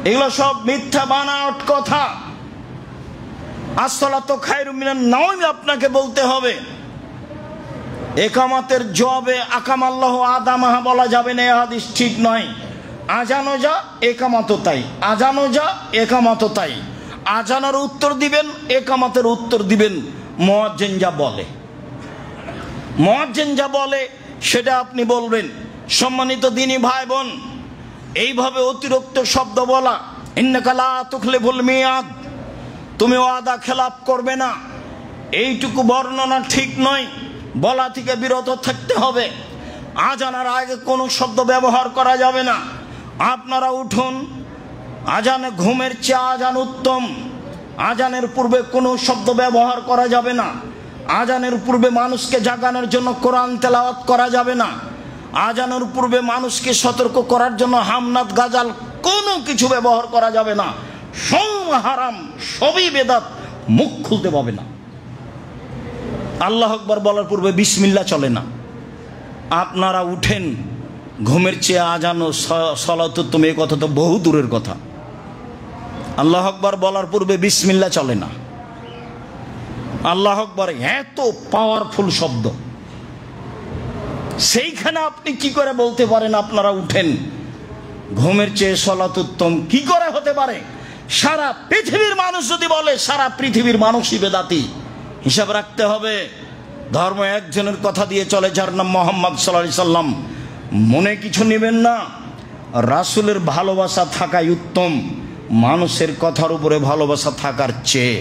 এগুলো সব মিথ্যা বানাওয়াট কথা। আসসালাতু খায়রুন মিনান নাম আপনাকে বলতে হবে। একামতের জবাবে আকামাল্লাহু আদামাহা বলা যাবে না, এই হাদিস ঠিক নয়। আজানও যা একামতও তাই, আজানও যা একামতও তাই। আজানের উত্তর দিবেন, একামতের উত্তর দিবেন। মুয়াজ্জিন যা বলে, মুয়াজ্জিন যা বলে সেটা আপনি বলবেন। সম্মানিত দিনী ভাই বোন, এইভাবে অতিরিক্ত শব্দ বলা, ইন্নাকা লা তুখলিফুল মিয়াদ, তুমি ওয়াদা খেলাপ করবে না, এইটুকু বর্ণনা ঠিক নয়। বলা থেকে বিরত থাকতে হবে। আজানের আগে কোনো শব্দ ব্যবহার করা যাবে না। আপনারা উঠুন, আজানে ঘুমের চেয়ে আজান উত্তম। আজানের পূর্বে কোনো শব্দ ব্যবহার করা যাবে না। আজানের পূর্বে মানুষকে জাগানোর জন্য কোরআন তেলাওয়াত করা যাবে না। আজানের পূর্বে মানুষকে সতর্ক করার জন্য হামনাত গাজাল কোনো কিছু ব্যবহার করা যাবে না। সব হারাম, সবই বেদাত, মুখ খুলতে পাবে না। আল্লাহু আকবার বলার পূর্বে বিসমিল্লাহ চলে না। আপনারা উঠেন, ঘুমের চেয়ে আজান ও সালাত উত্তম, এই কথা তো বহু দূরের কথা। আল্লাহু আকবার বলার পূর্বে বিসমিল্লাহ চলে না। আল্লাহু আকবার এত পাওয়ারফুল শব্দ, সেইখানে আপনি কি করে বলতে পারেন আপনারা উঠেন, ঘুমের চেয়ে সালাত উত্তম? কি করে হতে পারে? সারা পৃথিবীর মানুষ যদি বলে, সারা পৃথিবীর মানুষই বেদাতি। হিসাব রাখতে হবে। ধর্ম একজনের কথা দিয়ে চলে, যার নাম মুহাম্মদ সাল্লাল্লাহু আলাইহি সাল্লাম। মনে কিছু নেবেন না। রাসূলের ভালোবাসা থাকাই উত্তম মানুষের কথার উপরে ভালোবাসা থাকার চেয়ে।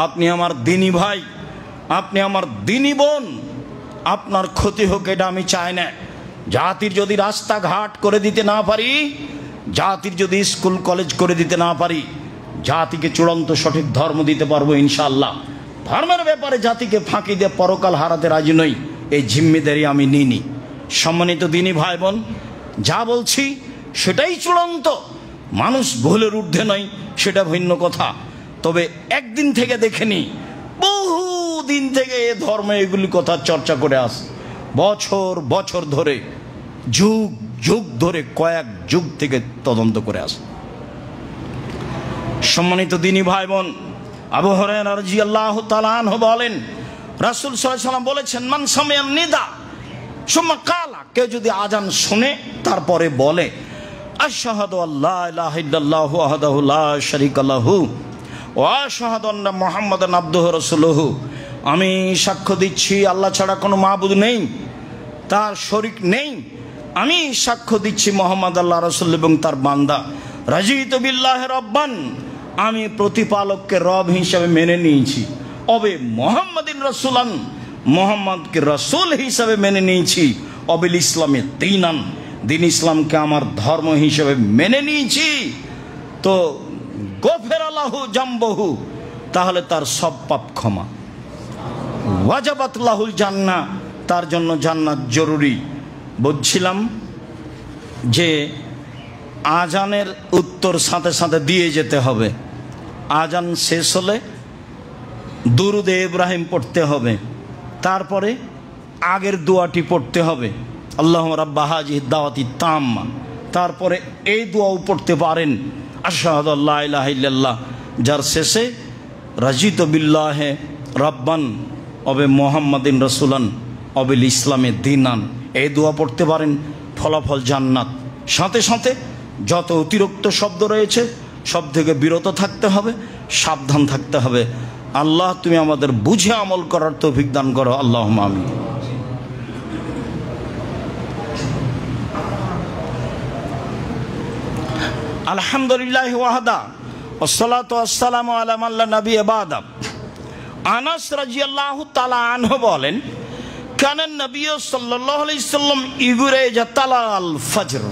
আপনি আমার দিনী ভাই, আপনি আমার দিনী বোন, আপনার ক্ষতি হোক এটা আমি চাই না। জাতির যদি রাস্তাঘাট করে দিতে না পারি, জাতির যদি স্কুল কলেজ করে দিতে না পারি, জাতিকে চূড়ান্ত সঠিক ধর্ম দিতে পারবো ইনশাআল্লাহ। ধর্মের ব্যাপারে জাতিকে ফাঁকি দিয়ে পরকাল হারাতে রাজি নই, এই জিম্মেদারি আমি নিইনি। সম্মানিত দিনী ভাই বোন, যা বলছি সেটাই চূড়ান্ত। মানুষ ভুলের ঊর্ধ্বে নয়, সেটা ভিন্ন কথা। তবে একদিন থেকে দেখেনি, বহু দিন থেকে এ ধর্মে এগুলি কথা চর্চা করে আস, বছর বছর ধরে, যুগ যুগ ধরে, কয়েক যুগ থেকে তদন্ত করে আস। সম্মানিত দিনী ভাই বোন, আবু হুরায়রা রাদিয়াল্লাহু তাআলা আনহু বলেন, রাসূল সাল্লাল্লাহু আলাইহি ওয়াসাল্লাম বলেছেন, মান সামিআন নিদা সুম্মা কালা, কেউ যদি আজান শুনে তারপরে বলে, আশহাদু আল্লা ইলাহা ইল্লাল্লাহু ওয়াহদাহু লা শারীকা লাহু ওয়া আশহাদু আন্না মুহাম্মাদান আবদুহু রাসূলুহু, আমি সাক্ষ্য দিচ্ছি আল্লাহ ছাড়া কোনো মাবুদ নেই, তার শরীক নেই। আমি সাক্ষ্য দিচ্ছি মুহাম্মদ আল্লাহ রাসূল এবং তার বান্দা। রাজিতু বিল্লাহি রাব্বান, আমি প্রতিপালককে রব হিসাবে মেনে নিয়েছি। অবে মুহাম্মাদিন রাসূলান, মুহাম্মদকে রাসূল হিসাবে মেনে নিয়েছি। অবিল ইসলামে দীনান, দিন ইসলামকে আমার ধর্ম হিসাবে মেনে নিয়েছি। তো গফিরা লাহু জামবহু, তাহলে তার সব পাপ ক্ষমা। ওয়াজাবাত লাহুল জান্নাহ, তার জন্য জান্নাত জরুরি। বলছিলাম যে আজানের উত্তর সাথে সাথে দিয়ে যেতে হবে। আজান শেষ হলে দুরুদে ইব্রাহিম পড়তে হবে, তারপরে আগের দোয়াটি পড়তে হবে, আল্লাহুম্মা রাব্বা হাযিহি দাওয়াতি তাম্মা। তারপরে এই দোয়াও পড়তে পারেন, আশহাদু আল্লা ইলাহা ইল্লাল্লাহ, যার শেষে রাজিতু বিল্লাহি রাব্বান অবে মুহাম্মাদিন রাসূলান অবিল ইসলামে দীনান। এই দোয়া পড়তে পারেন, ফলাফল জান্নাত। সাথে সাথে যত অতিরিক্ত শব্দ রয়েছে সব থেকে বিরত থাকতে হবে, সাবধান থাকতে হবে। আল্লাহ তুমি আমাদের বুঝে আমল করার তৌফিক দান করো, আল্লাহুম্মা আমিন। আলহামদুলিল্লাহি ওয়াহদা ওয়াসসালাতু ওয়াসসালামু আলা মান লা নাবিয়্যা বাদা। আনাস রাদিয়াল্লাহু তাআলা আনহু বলেন, কানান নবী সাল্লাল্লাহু আলাইহি সাল্লাম ইগুরে জাতালাল ফজর,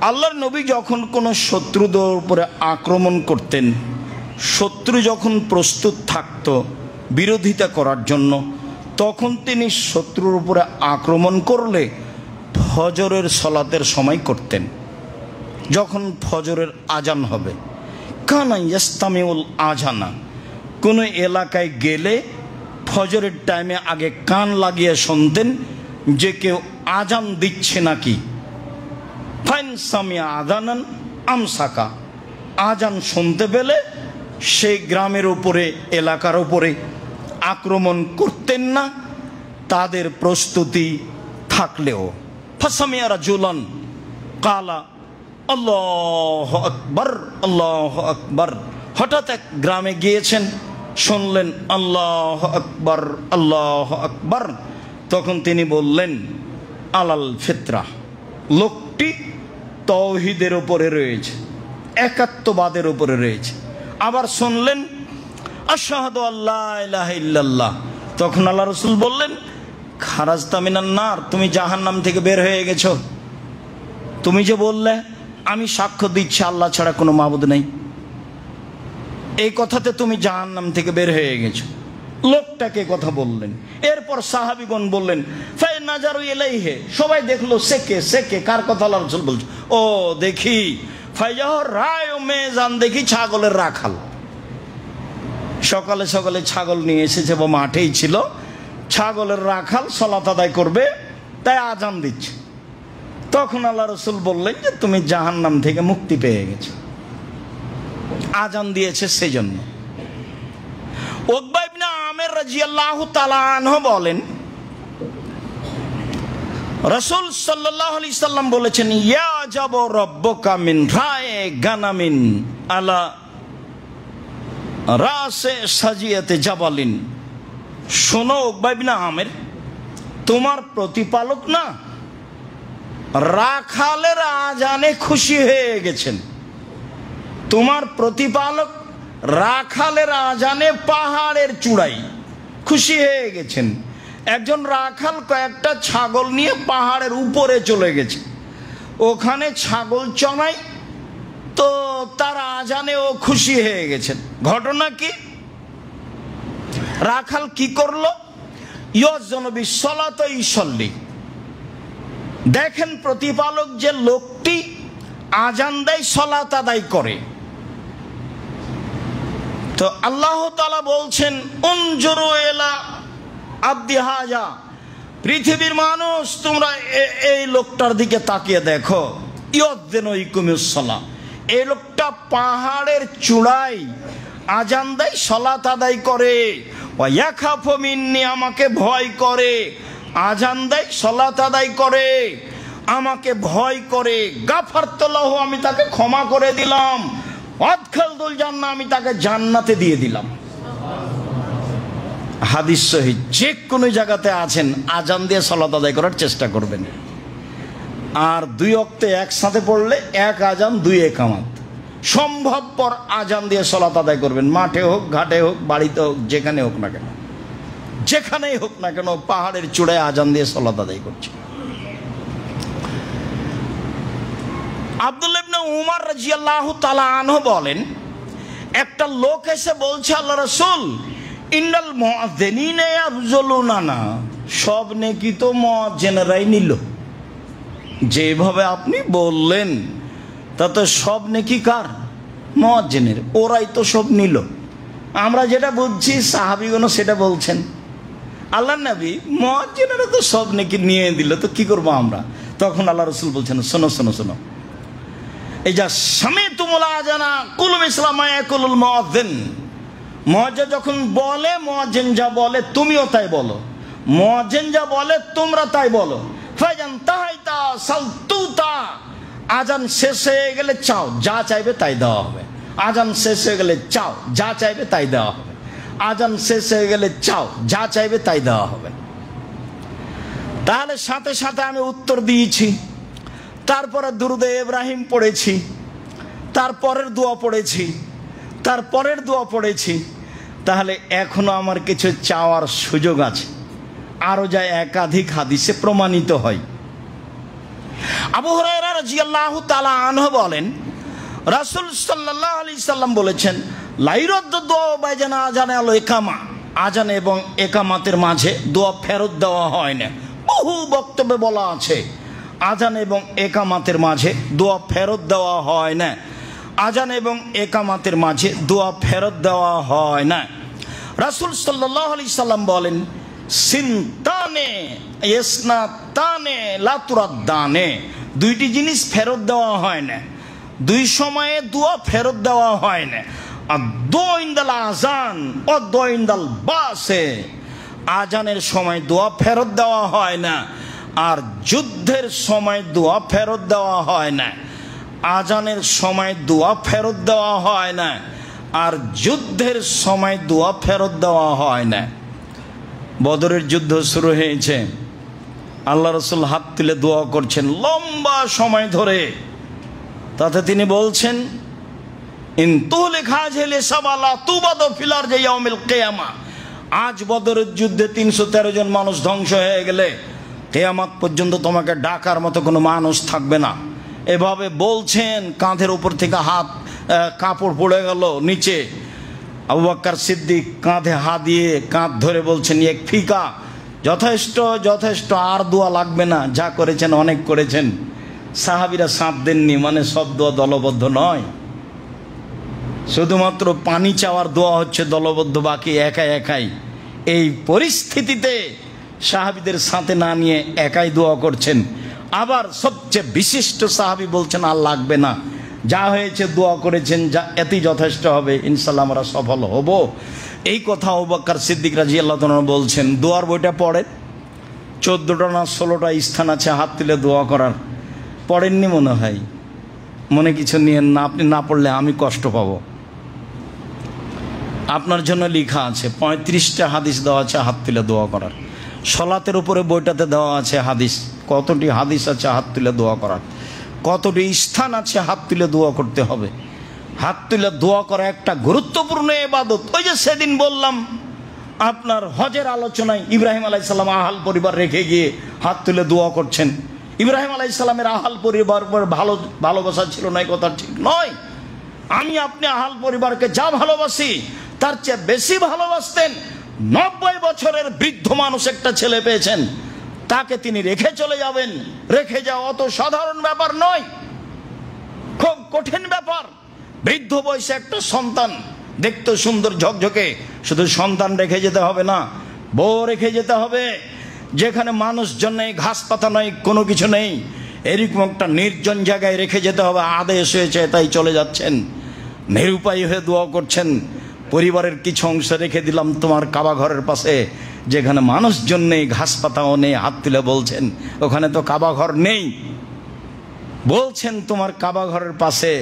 আল্লাহর নবী যখন কোনো শত্রুদের উপরে আক্রমণ করতেন, শত্রু যখন প্রস্তুত থাকত বিরোধিতা করার জন্য, তখন তিনি শত্রুর উপরে আক্রমণ করলে ফজরের সলাতের সময় করতেন। যখন ফজরের আজান হবে, কানা ইস্তামিউল আজানা, কোনো এলাকায় গেলে ফজরের টাইমে আগে কান লাগিয়ে শুনতেন যে কেউ আজান দিচ্ছে নাকি। ফাইন সামিয়া আজানান আমসাকা, আজান শুনতে পেলে সেই গ্রামের উপরে এলাকার উপরে আক্রমণ করতেন না, তাদের প্রস্তুতি থাকলেও। ফাসামিয়া রাজুলান কালা আল্লাহু আকবার আল্লাহু আকবার, হঠাৎ এক গ্রামে গিয়েছেন, শুনলেন আল্লাহু আকবার আল্লাহু আকবার, তখন তিনি বললেন আলাল ফিতরা, লোকটি তাওহীদের উপরে রয়েছে, একাত্মবাদের উপরে রয়েছে। আবার শুনলেন আশহাদু আল্লা ইলাহা ইল্লাল্লাহ, তখন আল্লাহ রাসূল বললেন খারাজতা মিনান নার, তুমি জাহান্নাম থেকে বের হয়ে গেছো। তুমি যে বললে আমি সাক্ষ্য দিচ্ছি আল্লাহ ছাড়া কোনো মাবুদ নেই, এই কথাতে তুমি জাহান্নাম থেকে বের হয়ে গেছো। লোকটাকে কথা বললেন। এরপর সাহাবীগণ বললেন ফাই নাজারু ইলাইহি, সবাই দেখলো সে কে কার কথা আল্লাহ রাসূল বলছে। ও দেখি ফাইজাহ রায় মেজান, দেখি ছাগলের রাখাল। সকালে সকালে ছাগল নিয়ে এসেছে বা মাঠেই ছিল, ছাগলের রাখাল সালাত আদায় করবে, তাই আজান দিচ্ছে। তখন আল্লাহ রাসূল বললেন যে তুমি জাহান্নাম থেকে মুক্তি পেয়ে গেছো, আজান দিয়েছে সেজন্য। উকবা ইবনে আমির রাদিয়াল্লাহু তাআলা আনহু বলেন রাসূল সাল্লাল্লাহু আলাইহি সাল্লাম বলেছেন ইয়া জাবু রাব্বুকা মিন রায়ে গানামিন আলা রাসে সাজিয়াতে জাবালিন। শোনো উকবা ইবনে আমির, তোমার প্রতিপালক না রাখালের আজানে খুশি হয়ে গেছেন। তোমার প্রতিপালক রাখালের আজানে পাহাড়ের চূড়ায় খুশি হয়ে গেছেন। একজন রাখাল কয়েকটা ছাগল নিয়ে পাহাড়ের উপরে চলে গেছে, ওখানে ছাগল চড়াই, তো তার আজানে ও খুশি হয়ে গেছেন। ঘটনা কি? রাখাল কি করলো? ইয়জনবি সলাত ইসল্লি, দেখেন প্রতিপালক যে লোকটি আজান দেয় সলাত আদায় করে। তো আল্লাহ তাআলা বলছেন উনজুরু ইলা আবদি হাজা, পৃথিবীর মানুষ তোমরা এই লোকটার দিকে তাকিয়ে দেখো। ইয়দ্দিনুকুমিস সালাহ, এই লোকটা পাহাড়ের চূড়ায় আজান দেয় সলাত আদায় করে। ওয়া ইয়াখাফু মিন্নি, আমাকে ভয় করে, আজান দেয় সলাত আদায় করে, আমাকে ভয় করে। গাফারতু লাহু, আমি তাকে ক্ষমা করে দিলাম। আদখালতুল জান্নাহ, আমি তাকে জান্নাতে দিয়ে দিলাম। হাদিস সহিহ। যে কোনো জায়গাতে আছেন আজান দিয়ে সালাত আদায় করার চেষ্টা করবেন। আর দুই ওয়াক্তে একসাথে পড়লে এক আজান দুই একামত, সম্ভবপর আজান দিয়ে সালাত আদায় করবেন। মাঠে হোক, ঘাটে হোক, বাড়িতে হোক, যেখানে হোক না কেন, যেখানেই হোক না কেন, পাহাড়ের চূড়ায় আজান দিয়ে সালাত আদায় করছে। আব্দুল্লাহ ইবনে উমর রাদিয়াল্লাহু তাআলা আনহু বলেন একটা লোক এসে বলছে আল্লাহ রাসূল ইন্নাল মুআযযিনিনা ইয়ারজুলুনা, সব নেকি তো মুআযযিনরাই নিল। যেভাবে আপনি বললেন তাতে সব নেকি কার? মুআযযিনের, ওরাই তো সব নিল। আমরা যেটা বুঝছি সাহাবীগণ সেটা বলছেন। আল্লাহর নবী মুআযযিনেরা তো সব নেকি নিয়ে দিল, তো কি করব আমরা? তখন আল্লাহ রাসূল বলছেন শোনো শোনো শোনো, এই যা সামিতুমুল আযানা কুলু মিসলা মা ইয়াকুলুল মুআযযিন, মুআয্জিন যখন বলে, মুআয্জিন যা বলে তুমিও তাই বলো, মুআয্জিন যা বলে তোমরা তাই বলো। ফাইজান তাহাইতা সালতুতা, আজান শেষ হয়ে গেলে চাও, যা চাইবে তাই দেওয়া হবে। আজান শেষ হয়ে গেলে চাও, যা চাইবে তাই দেওয়া হবে। আজান শেষ হয়ে গেলে চাও, যা চাইবে তাই দেওয়া হবে। তাহলে সাথে সাথে আমি উত্তর দিয়েছি। তারপরে দুরুদে ইব্রাহিম পড়েছি, তারপরের দোয়া পড়েছি, তারপরের দোয়া পড়েছি। তাহলে এখনো আমার কিছু চাওয়ার সুযোগ আছে। আরো যায় একাধিক হাদিসে প্রমাণিত হয়। আবু হুরায়রা রাদিয়াল্লাহু তাআলা আনহু বলেন, রাসূল সাল্লাল্লাহু আলাইহি সাল্লাম বলেছেন, লাইরদ্দ দোয়া বাইজানা আজানে আল ইকামা, আজান এবং একামাতের মাঝে দোয়া ফেরত দেওয়া হয় না। বহু বক্তব্যে বলা আছে আজান এবং একামাতের মাঝে দোয়া ফেরত দেওয়া হয় না। আজান এবং একামাতের মাঝে দোয়া ফেরত দেওয়া হয় না। রাসূল সাল্লাল্লাহু আলাইহি সাল্লাম বলেন, সিনতানে ইসনাতানে লা তুরাদ্দানে, দুইটি জিনিস ফেরত দেওয়া হয় না, দুই সময়ে দোয়া ফেরত দেওয়া হয় না। আর দোইন্দাল আজান ও দোইন্দাল বাসে, আজানের সময় দোয়া ফেরত দেওয়া হয় না, আর যুদ্ধের সময় দোয়া ফেরত দেওয়া হয় না। আজানের সময় দোয়া ফেরত দেওয়া হয় না, আর যুদ্ধের সময় দোয়া ফেরত দেওয়া হয় না। বদরের যুদ্ধ শুরু হয়েছে, আল্লাহ রাসূল হাত তুলে দোয়া করছেন লম্বা সময় ধরে। তাতে তিনি বলছেন, আজ বদরের যুদ্ধে 313 জন মানুষ ধ্বংস হয়ে গেলে কিয়ামত পর্যন্ত তোমাকে ডাকার মতো কোনো মানুষ থাকবে না। এভাবে বলছেন, কাঁধের উপর থেকে হাত কাপড় পড়ে গেল নিচে। আবু বকর সিদ্দিক কাঁধে হাত দিয়ে কাঁধ ধরে বলছেন, এক ফিকা, যথেষ্ট যথেষ্ট, আর দোয়া লাগবে না, যা করেছেন অনেক করেছেন। সাহাবীরা সাথ দেননি, মানে সব দোয়া দলবদ্ধ নয়, শুধুমাত্র পানি চাওয়ার দোয়া হচ্ছে দলবদ্ধ, বাকি একাই একাই। এই পরিস্থিতিতে সাহাবীদের সাথে না নিয়ে একাই দোয়া করছেন। আবার সবচেয়ে বিশিষ্ট সাহাবী বলছেন, আর লাগবে না, যা হয়েছে দোয়া করেছেন, যা এতেই যথেষ্ট হবে, ইনশাল্লাহ আমরা সফল হব। এই কথা আবু বকর সিদ্দিক রাদিয়াল্লাহু তাআলা বলছেন। দোয়ার বইটা পড়েন, 14টা না 16টা স্থান আছে হাত তুলে দোয়া করার। পড়েননি মনে হয়, মনে কিছু নিয়েন না, আপনি না পড়লে আমি কষ্ট পাবো। আপনার জন্য লেখা আছে 35টা হাদিস দেওয়া আছে হাত তুলে দোয়া করার। সলাতের উপরে বইটাতে দেওয়া আছে হাদিস, কতটি হাদিস আছে হাত তুলে দোয়া করার, কতটি স্থান আছে হাত তুলে দোয়া করতে হবে। হাত তুলে দোয়া করা একটা গুরুত্বপূর্ণ ইবাদত। ওই যে সেদিন বললাম আপনার হজের আলোচনায়, ইব্রাহিম আলাইহিস সালাম আহাল পরিবার রেখে গিয়ে হাত তুলে দোয়া করছেন। ইব্রাহিম আলাইহিস সালামের আহাল পরিবার ভালোবাসা ছিল না, কথা ঠিক নয়। আমি আপনি আহাল পরিবারকে যা ভালোবাসি তার চেয়ে বেশি ভালোবাসতেন। 90 বছরের বৃদ্ধ মানুষ একটা ছেলে পেয়েছেন, তাকে তিনি রেখে চলে যাবেন। রেখে যাওয়া অত সাধারণ ব্যাপার নয়, খুব কঠিন ব্যাপার। বৃদ্ধ বয়সে একটা সন্তান, দেখতে সুন্দর ঝকঝকে, শুধু সন্তান রেখে যেতে হবে না, বউ রেখে যেতে হবে, যেখানে মানুষজন নেই, ঘাস পাতা নয়, কোনো কিছু নেই, এরকম একটা নির্জন জায়গায় রেখে যেতে হবে। আদেশ হয়েছে তাই চলে যাচ্ছেন, নিরুপায় হয়ে দোয়া করছেন, পরিবারের কিছু অংশ রেখে দিলাম তোমার কাবা ঘরের পাশে, যেখানে মানুষজন নেই, ঘাস পাতাও নেই। হাত তুলে বলছেন, ওখানে তো কাবা ঘর নেই। বলছেন তোমার কাবা ঘরের পাশে,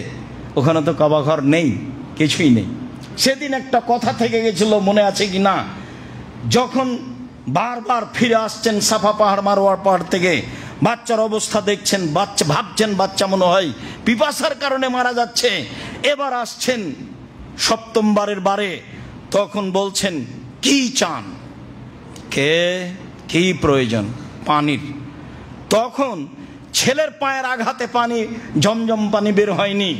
ওখানে তো কাবা ঘর নেই, কিছুই নেই। সেদিন একটা কথা থেকে গেছিল, মনে আছে কি না, যখন বারবার ফিরে আসছেন সাফা পাহাড় মারোয়ার পাহাড় থেকে, বাচ্চার অবস্থা দেখছেন, বাচ্চা ভাবছেন বাচ্চা মনে হয় পিপাসার কারণে মারা যাচ্ছে। এবার আসছেন 7ম বারের বারে, তখন বলছেন কি চান, কে কি প্রয়োজন, পানির। তখন ছেলের পায়ের আঘাতে পানি, জমজম পানি বের হয়নি,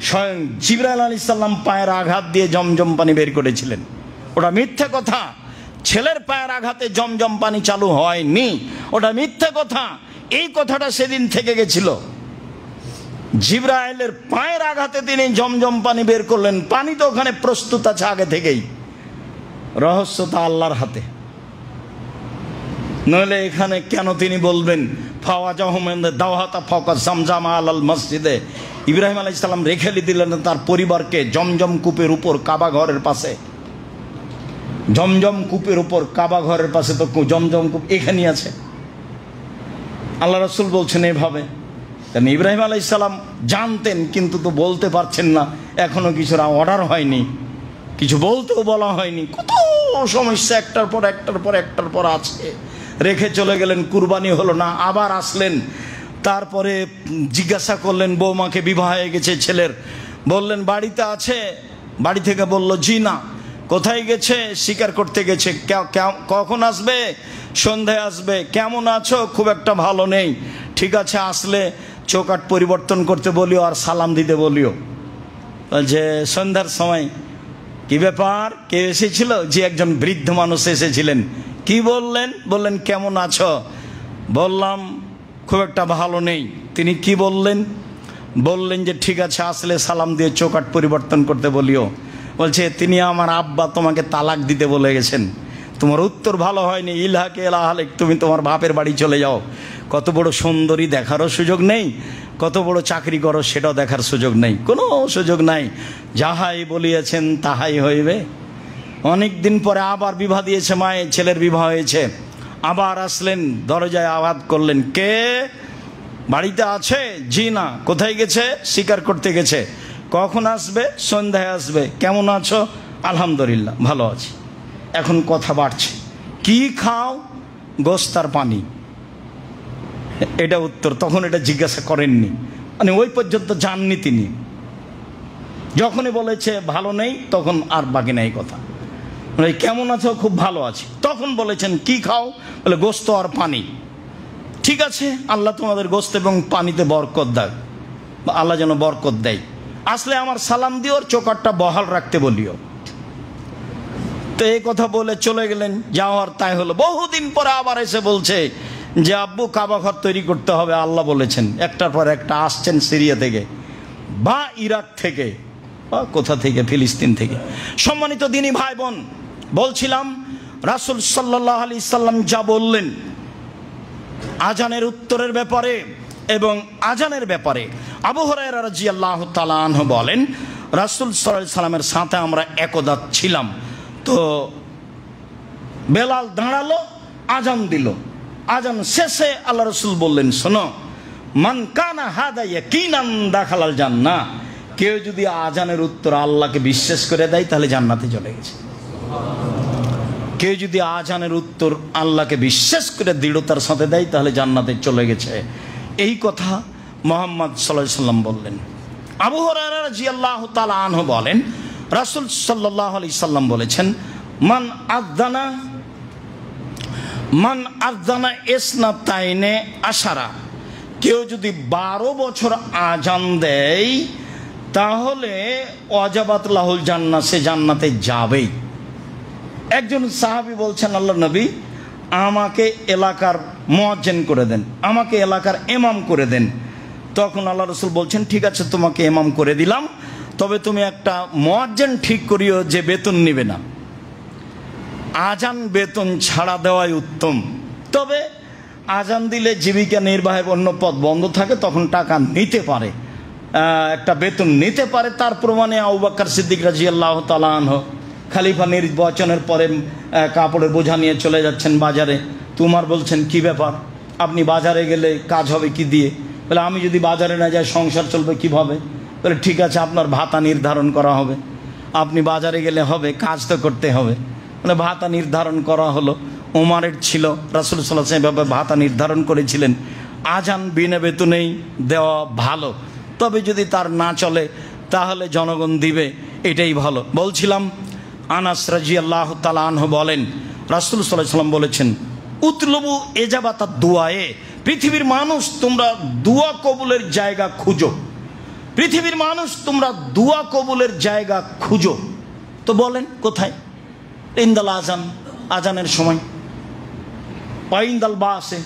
স্বয়ং জিবরাইল আলাইহিস সালাম পায়ের আঘাত দিয়ে জমজম পানি বের করেছিলেন। ওটা মিথ্যে কথা, ছেলের পায়ের আঘাতে জমজম পানি চালু হয়নি, ওটা মিথ্যে কথা। এই কথাটা সেদিন থেকে গেছিল। জিবরাইলের পায়ের আঘাতে তিনি জমজম পানি বের করলেন। পানি তো ওখানে প্রস্তুত আছে আগে থেকেই, রহস্যটা আল্লাহর হাতে। নইলে এখানে কেন তিনি বলবেন মসজিদে? ইব্রাহিম আলাইহিস সালাম রেখে দিলেন তার পরিবারকে জমজম কূপের উপর, কাবা ঘরের পাশে। জমজম কূপের উপর, কাবা ঘরের পাশে তো জমজম কূপ এখানেই আছে। আল্লাহ রাসূল বলছেন এভাবে। কারণ ইব্রাহিম আলাইহিস সালাম জানতেন, কিন্তু তো বলতে পারছেন না, এখনো কিছুর অর্ডার হয়নি, কিছু বলতেও বলা হয়নি। কত সমস্যা একটার পর একটার পর একটার পর আছে। রেখে চলে গেলেন, কুরবানি হলো না, আবার আসলেন। তারপরে জিজ্ঞাসা করলেন, বৌমাকে বিবাহ হয়ে গেছে ছেলের, বললেন বাড়িতে আছে, বাড়ি থেকে বলল জি না। কোথায় গেছে? শিকার করতে গেছে। কখন আসবে? সন্ধ্যায় আসবে। কেমন আছো? খুব একটা ভালো নেই। ঠিক আছে, আসলে চৌকাঠ পরিবর্তন করতে বলিও আর সালাম দিতে বলিও। যে সন্ধ্যার সময় কি ব্যাপার, কে এসেছিল? যে একজন বৃদ্ধ মানুষ এসেছিলেন। কি বললেন? বললেন কেমন আছো? বললাম খুব একটা ভালো নেই। তিনি কি বললেন? বললেন যে ঠিক আছে, আসলে সালাম দিয়ে চৌকাঠ পরিবর্তন করতে বলিও। বলছে তিনি আমার আব্বা তোমাকে তালাক দিতে বলে গেছেন, তোমার উত্তর ভালো হয়নি, ইলহাকে এলাহালেক, তুমি তোমার বাপের বাড়ি চলে যাও। কত বড় সুন্দরী দেখারও সুযোগ নেই, কত বড় চাকরি করো সেটাও দেখার সুযোগ নেই, কোনো সুযোগ নাই। যাহাই বলিয়েছেন তাহাই হইবে। অনেক দিন পরে আবার বিবাহ দিয়েছে মায়ের, ছেলের বিবাহ হয়েছে। আবার আসলেন, দরজায় আওয়াজ করলেন, কে? বাড়িতে আছে? জি না। কোথায় গেছে? শিকার করতে গেছে। কখন আসবে? সন্ধ্যায় আসবে। কেমন আছো? আলহামদুলিল্লাহ ভালো আছি। এখন কথা বাড়ছে। কি খাও? গোশত আর পানি। এটা উত্তর। তখন এটা জিজ্ঞাসা করেননি, মানে ওই পর্যন্ত যাননি তিনি। যখনই বলেছে ভালো নেই, তখন আর বাকি নাই কথা। মানে কেমন আছো? খুব ভালো আছি। তখন বলেছেন কি খাও? বলে গোশত আর পানি। ঠিক আছে, আল্লাহ তোমাদের গোশত এবং পানিতে বরকত দেয়, আল্লাহ যেন বরকত দেয়। আসলে আমার সালাম দিও, চৌকাঠটা বহাল রাখতে বলিও। তো এই কথা বলে চলে গেলেন। যাওয়ার তাই হলো। বহুদিন পরে আবার এসে বলছে যে আব্বু কাবা ঘর তৈরি করতে হবে, আল্লাহ বলেছেন। একটার পর একটা আসছেন, সিরিয়া থেকে বা ইরাক থেকে বা কোথা থেকে, ফিলিস্তিন থেকে। সম্মানিত দিনী ভাই বোন, বলছিলাম রাসূল সাল্লাল্লাহু আলাইহি সাল্লাম যা বললেন আজানের উত্তরের ব্যাপারে এবং আজানের ব্যাপারে, আবু হুরায়রা রাদিয়াল্লাহু তাআলা আনহু বলেন রাসূল সাল্লাল্লাহু আলাইহি সাল্লামের সাথে আমরা একদা ছিলাম। তো বেলাল দাঁড়ালো, আজান দিল। আজান শেষে আল্লাহ রাসূল বললেন, শোনো, মান কানা হাদা ইয়াকিনান দাখালাল জান্নাহ। কেউ যদি আজানের উত্তর আল্লাহকে বিশ্বাস করে দেয় তাহলে জান্নাতে চলে গেছে। কেউ যদি আজানের উত্তর আল্লাহকে বিশ্বাস করে দৃঢ়তার সাথে দেয় তাহলে জান্নাতে চলে গেছে। এই কথা মুহাম্মদ সাল্লাল্লাহু আলাইহি সাল্লাম বললেন। আবু হুরায়রা রাদিয়াল্লাহু তাআলা আনহু বলেন রাসূল সাল্লাল্লাহু আলাইহি সাল্লাম বলেছেন, মান আযানা ইসনাতাইনে আশারা। কেউ যদি 12 বছর আজান দেয় তাহলে ওয়াজাবাত লাহুল জান্নাহ, সে জান্নাতে যাবেই। একজন সাহাবী বলছেন, আল্লাহ নবী আমাকে এলাকার মুয়াজ্জিন করে দেন, আমাকে এলাকার ইমাম করে দেন। তখন আল্লাহ রাসূল বলছেন, ঠিক আছে তোমাকে ইমাম করে দিলাম, তবে তুমি একটা মুয়াজ্জিন ঠিক করিও যে বেতন নেবে না। আজান বেতন ছাড়া দেওয়াই উত্তম। তবে আজান দিলে জীবিকা নির্বাহের অন্য পথ বন্ধ থাকে, তখন টাকা নিতে পারে, একটা বেতন নিতে পারে। তার প্রমাণে আবু বকর সিদ্দিক রাদিয়াল্লাহু তাআলা আনহু খলিফা নির্বাচনের পরে কাপড়ের বোঝা নিয়ে চলে যাচ্ছেন বাজারে। তোমার বলছেন কি ব্যাপার, আপনি বাজারে গেলে কাজ হবে কি দিয়ে? বলে আমি যদি বাজারে না যাই সংসার চলবে কিভাবে? বলে ঠিক আছে, আপনার ভাতা নির্ধারণ করা হবে, আপনি বাজারে গেলে হবে, কাজ তো করতে হবে। মানে ভাতা নির্ধারণ করা হলো। ওমরের ছিল, রাসূল সাল্লাল্লাহু আলাইহি ওয়াসাল্লাম ভাতা নির্ধারণ করেছিলেন আজান বিনা বেতনেই দেওয়া ভালো, তবে যদি তার না চলে তাহলে জনগণ দিবে, এটাই ভালো। বলছিলাম আনাস রাদিয়াল্লাহু তাআলা আনহু বলেন রাসূল সাল্লাল্লাহু আলাইহি ওয়াসাল্লাম বলেছেন, উতলবু এজাবাতাদ দুআয়ে। পৃথিবীর মানুষ তোমরা দোয়া কবুলের জায়গা খুঁজো, পৃথিবীর মানুষ তোমরা দোয়া কবুলের জায়গা খুঁজো। তো বলেন কোথায়? ইনদাল আজান, আজানের সময়, ওয়াইন্দাল বাসে,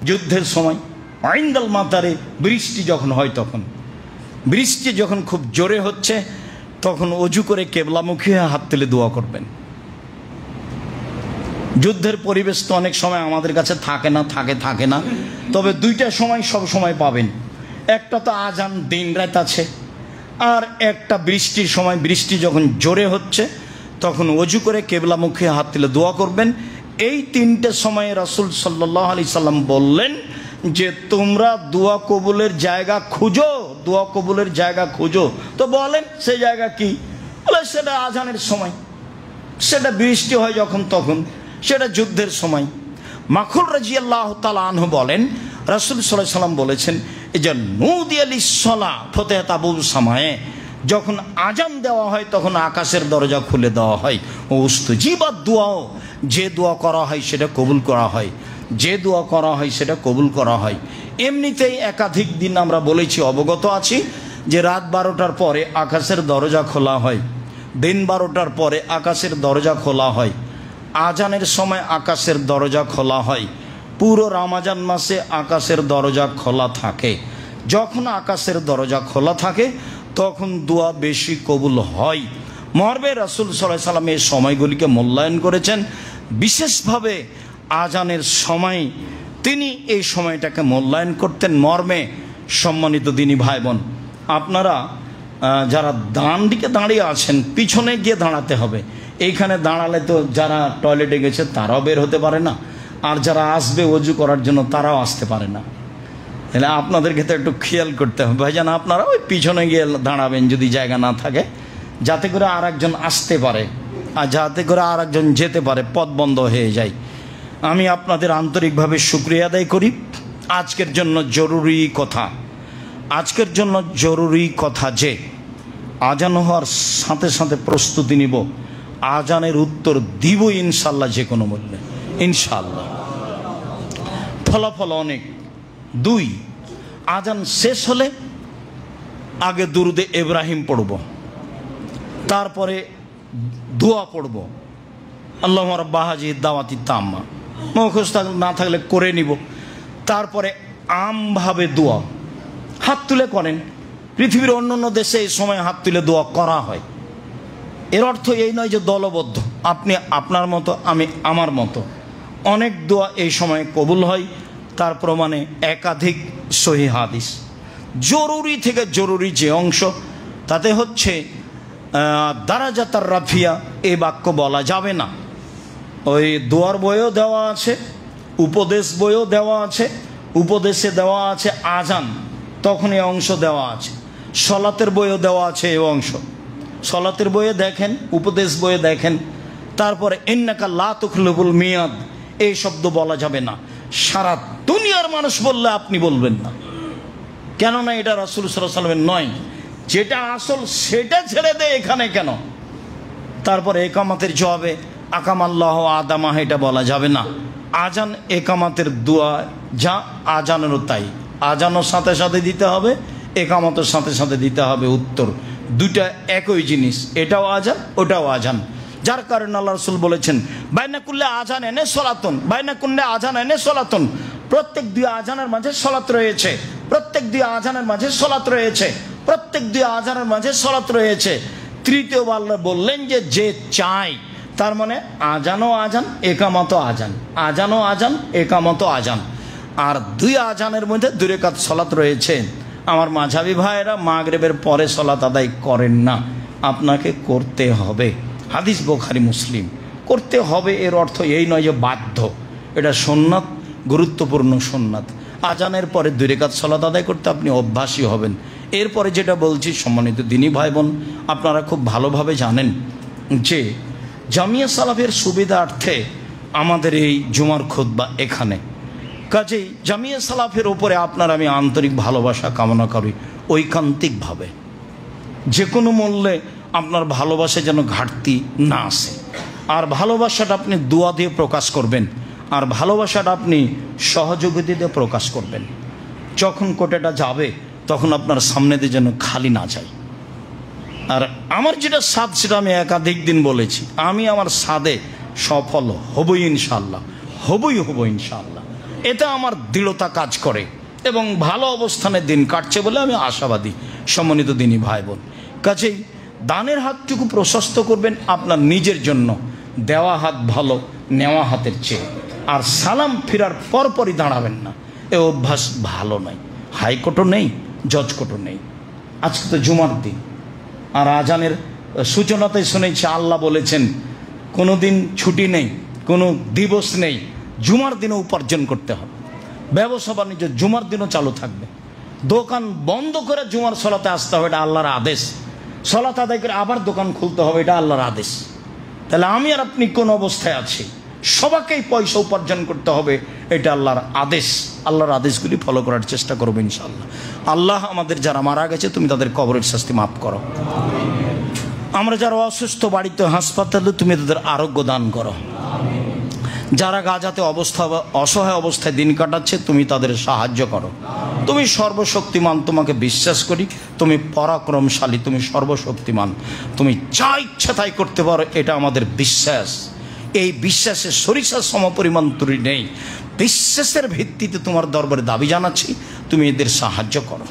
যুদ্ধের সময়, ওয়াইন্দাল মাতারে, বৃষ্টি যখন হয় তখন। বৃষ্টি যখন খুব জোরে হচ্ছে তখন অজু করে কেবলামুখী হাত তুলে দোয়া করবেন। যুদ্ধের পরিবেশ তো অনেক সময় আমাদের কাছে থাকে না, তবে দুইটা সময় সব সময় পাবেন। একটা তো আজান দিন রাত আছে, আর একটা বৃষ্টির সময়, বৃষ্টি যখন জোরে হচ্ছে তখন অজু করে কেবলামুখী হাত তুলে দোয়া করবেন। এই তিনটে সময়ে রাসূল সাল্লাল্লাহু আলাইহি সাল্লাম বললেন যে তোমরা দোয়া কবুলের জায়গা খুঁজো, দোয়া কবুলের জায়গা খুঁজো। তো বলেন সেই জায়গা কি? বলে সেটা আজানের সময়, সেটা বৃষ্টি হয় যখন তখন, সেটা যুদ্ধের সময়। মাখুল রাদিয়াল্লাহু তাআলা আনহু বলেন রাসূল সাল্লাল্লাহু আলাইহি সাল্লাম বলেছেন, এই যে নুদিয়া লিস-সালাহ ফাতিহাত আবু সামায়ে, যখন আজান দেওয়া হয় তখন আকাশের দরজা খুলে দেওয়া হয়। উস্তুজিবাত দুআও, যে দোয়া করা হয় সেটা কবুল করা হয়, যে দোয়া করা হয় সেটা কবুল করা হয়। এমনিতেই একাধিক দিন আমরা বলেছি, অবগত আছি যে রাত 12টার পরে আকাশের দরজা খোলা হয়, দিন 12টার পরে আকাশের দরজা খোলা হয়, আজানের সময় আকাশের দরজা খোলা হয়, পুরো রমজান মাসে আকাশের দরজা খোলা থাকে। যখন আকাশের দরজা খোলা থাকে তখন দোয়া বেশি কবুল হয়। মর্মে রাসূল সাল্লাল্লাহু আলাইহি ওয়াসাল্লাম এই সময়গুলিকে মূল্যায়ন করেছেন। বিশেষভাবে আজানের সময় তিনি এই সময়টাকে মূল্যায়ন করতেন। মর্মে সম্মানিত দিনী ভাই বোন, আপনারা যারা ডান দিকে দাঁড়িয়ে আছেন পিছনে গিয়ে দাঁড়াতে হবে। এইখানে দাঁড়ালে তো যারা টয়লেটে গেছে তারাও বের হতে পারে না, আর যারা আসবে ওযু করার জন্য তারাও আসতে পারে না। তাহলে আপনাদেরকে তো একটু খেয়াল করতে হবে ভাইজান, আপনারা ওই পিছনে গিয়ে দাঁড়াবেন যদি জায়গা না থাকে, যাতে করে আর একজন আসতে পারে আর যাতে করে আর একজন যেতে পারে, পথ বন্ধ হয়ে যায়। আমি আপনাদের আন্তরিকভাবে শুকরিয়া আদায় করি। আজকের জন্য জরুরি কথা, আজকের জন্য জরুরি কথা যে আজান হওয়ার সাথে সাথে প্রস্তুতি নিব, আজানের উত্তর দিব ইনশাল্লাহ, যে কোনো মূল্যে ইনশাল্লাহ। ফলাফল অনেক। 2, আজান শেষ হলে আগে দুরুদে ইব্রাহিম পড়ব, তারপরে দোয়া পড়ব, আল্লাহুম্মা রাব্বা হাযিহিদ দাওয়াতি তাম্মা, মুখস্থ না থাকলে করে নিব। তারপরে আমভাবে দোয়া, হাত তুলে করেন। পৃথিবীর অন্য অন্য দেশে এই সময় হাত তুলে দোয়া করা হয়। এর অর্থ এই নয় যে দলবদ্ধ, আপনি আপনার মতো আমি আমার মতো। অনেক দোয়া এই সময় কবুল হয়, তার প্রমাণে একাধিক সহিহ হাদিস। জরুরি থেকে জরুরি যে অংশ তাতে হচ্ছে দারাজাতার রাফিয়া, এই বাক্য বলা যাবে না। ওই দোয়ার বইও দেওয়া আছে, উপদেশ বইও দেওয়া আছে, উপদেশে দেওয়া আছে আজান, তখন এই অংশ দেওয়া আছে। সলাতের বইও দেওয়া আছে এই অংশ, সলাতের বইয়ে দেখেন, উপদেশ বইয়ে দেখেন। তারপরে ইন্নাকা লা তুখলিফুল মিয়াদ, এই শব্দ বলা যাবে না। সারা দুনিয়ার মানুষ বললে আপনি বলবেন না, কেননা এটা রাসূল সাল্লাল্লাহু আলাইহি ওয়াসাল্লামের নয়। যেটা আসল সেটা ছেড়ে দে এখানে কেন। তারপরে একামাতের জবাবে আকামাল্লাহু আদামা, এটা বলা যাবে না। আজান একামাতের দোয়া যা, আজানেরও তাই, আজানও সাথে সাথে দিতে হবে, একামতের সাথে সাথে দিতে হবে উত্তর। দুটা একই জিনিস, এটাও আজান ওটাও আজান। যার কারণে আল্লাহ রাসূল বলেছেন বাইনা কুল্লে আজান এনে সলাতুন, বাইনা কুল্লে আজান এনে সলাতুন, প্রত্যেক 2 আজানের মাঝে সলাত রয়েছে, প্রত্যেক 2 আজানের মাঝে সলাত রয়েছে, প্রত্যেক 2 আজানের মাঝে সলাত রয়েছে। তৃতীয়বার আল্লাহ বললেন যে যে চাই, তার মানে আজানও আজান একামতও আজান, আজানও আজান একামতও আজান। আর 2 আজানের মধ্যে 2 রাকাত সলাত রয়েছে। আমার মাঝাবি ভাইয়েরা মাগরিবের পরে সলাত আদায় করেন না, আপনাকে করতে হবে। হাদিস বুখারী মুসলিম, করতে হবে এর অর্থ এই নয় যে বাধ্য, এটা সুন্নাত, গুরুত্বপূর্ণ সুন্নাত। আজানের পরে 2 রাকাত সলাত আদায় করতে আপনি অভ্যাসী হবেন। এরপরে যেটা বলছি সম্মানিত দিনী ভাই বোন, আপনারা খুব ভালোভাবে জানেন যে জামিয়া সালাফের সুবিধার্থে আমাদের এই জুমার খুতবা এখানে। কাজেই জামিয়া সালাফের ওপরে আপনার আমি আন্তরিক ভালোবাসা কামনা করি, ঐকান্তিকভাবে। যে কোনো মূল্যে আপনার ভালোবাসা যেন ঘাটতি না আসে। আর ভালোবাসাটা আপনি দোয়া দিয়ে প্রকাশ করবেন, আর ভালোবাসাটা আপনি সহযোগিতা দিয়ে প্রকাশ করবেন। যখন কোটাটা যাবে তখন আপনার সামনে দিয়ে যেন খালি না যায়। আর আমার যেটা সাদ সেটা আমি একাধিক দিন বলেছি, আমি আমার সাদে সফল হবই ইনশাল্লাহ, হবই ইনশাল্লাহ। এটা আমার দৃঢ়তা কাজ করে এবং ভালো অবস্থানে দিন কাটছে বলে আমি আশাবাদী। সম্মানিত দিনী ভাই বোন, কাজেই দানের হাতটুকু প্রশস্ত করবেন আপনার নিজের জন্য। দেওয়া হাত ভালো নেওয়া হাতের চেয়ে। আর সালাম ফেরার পরপরই দাঁড়াবেন না, এ অভ্যাস ভালো নয়। হাইকোর্টও নেই, জজ কোর্টও নেই। আজকে তো জুমার দিন, আর আজানের সূচনাতে শুনেছি আল্লাহ বলেছেন কোনো দিন ছুটি নেই, কোনো দিবস নেই, জুমার দিনও উপার্জন করতে হবে। ব্যবসা বাণিজ্য জুমার দিনও চালু থাকবে। দোকান বন্ধ করে জুমার সলাতে আসতে হবে, এটা আল্লাহর আদেশ। সলাত আদায় করে আবার দোকান খুলতে হবে, এটা আল্লাহর আদেশ। তাহলে আমি আর আপনি কোন অবস্থায় আছি? সবাইকেই পয়সা উপার্জন করতে হবে, এটা আল্লাহর আদেশ। আল্লাহর আদেশগুলি ফলো করার চেষ্টা করবো ইনশাআল্লাহ। আল্লাহ আমাদের যারা মারা গেছে তুমি তাদের কবরের শাস্তি মাফ করো। আমরা যারা অসুস্থ বাড়িতে হাসপাতালে তুমি তাদের আরোগ্য দান করো। যারা গাজাতে অসহায় অবস্থায় দিন কাটাচ্ছে তুমি তাদের সাহায্য করো। তুমি সর্বশক্তিমান, তোমাকে বিশ্বাস করি, তুমি পরাক্রমশালী, তুমি সর্বশক্তিমান, তুমি যা ইচ্ছা তাই করতে পারো, এটা আমাদের বিশ্বাস। এই বিশ্বাসে সরিষার সমপরিমাণ ত্রুটি নেই। বিশ্বাসের ভিত্তিতে তোমার দরবারে দাবি জানাচ্ছি, তুমি এদের সাহায্য করো।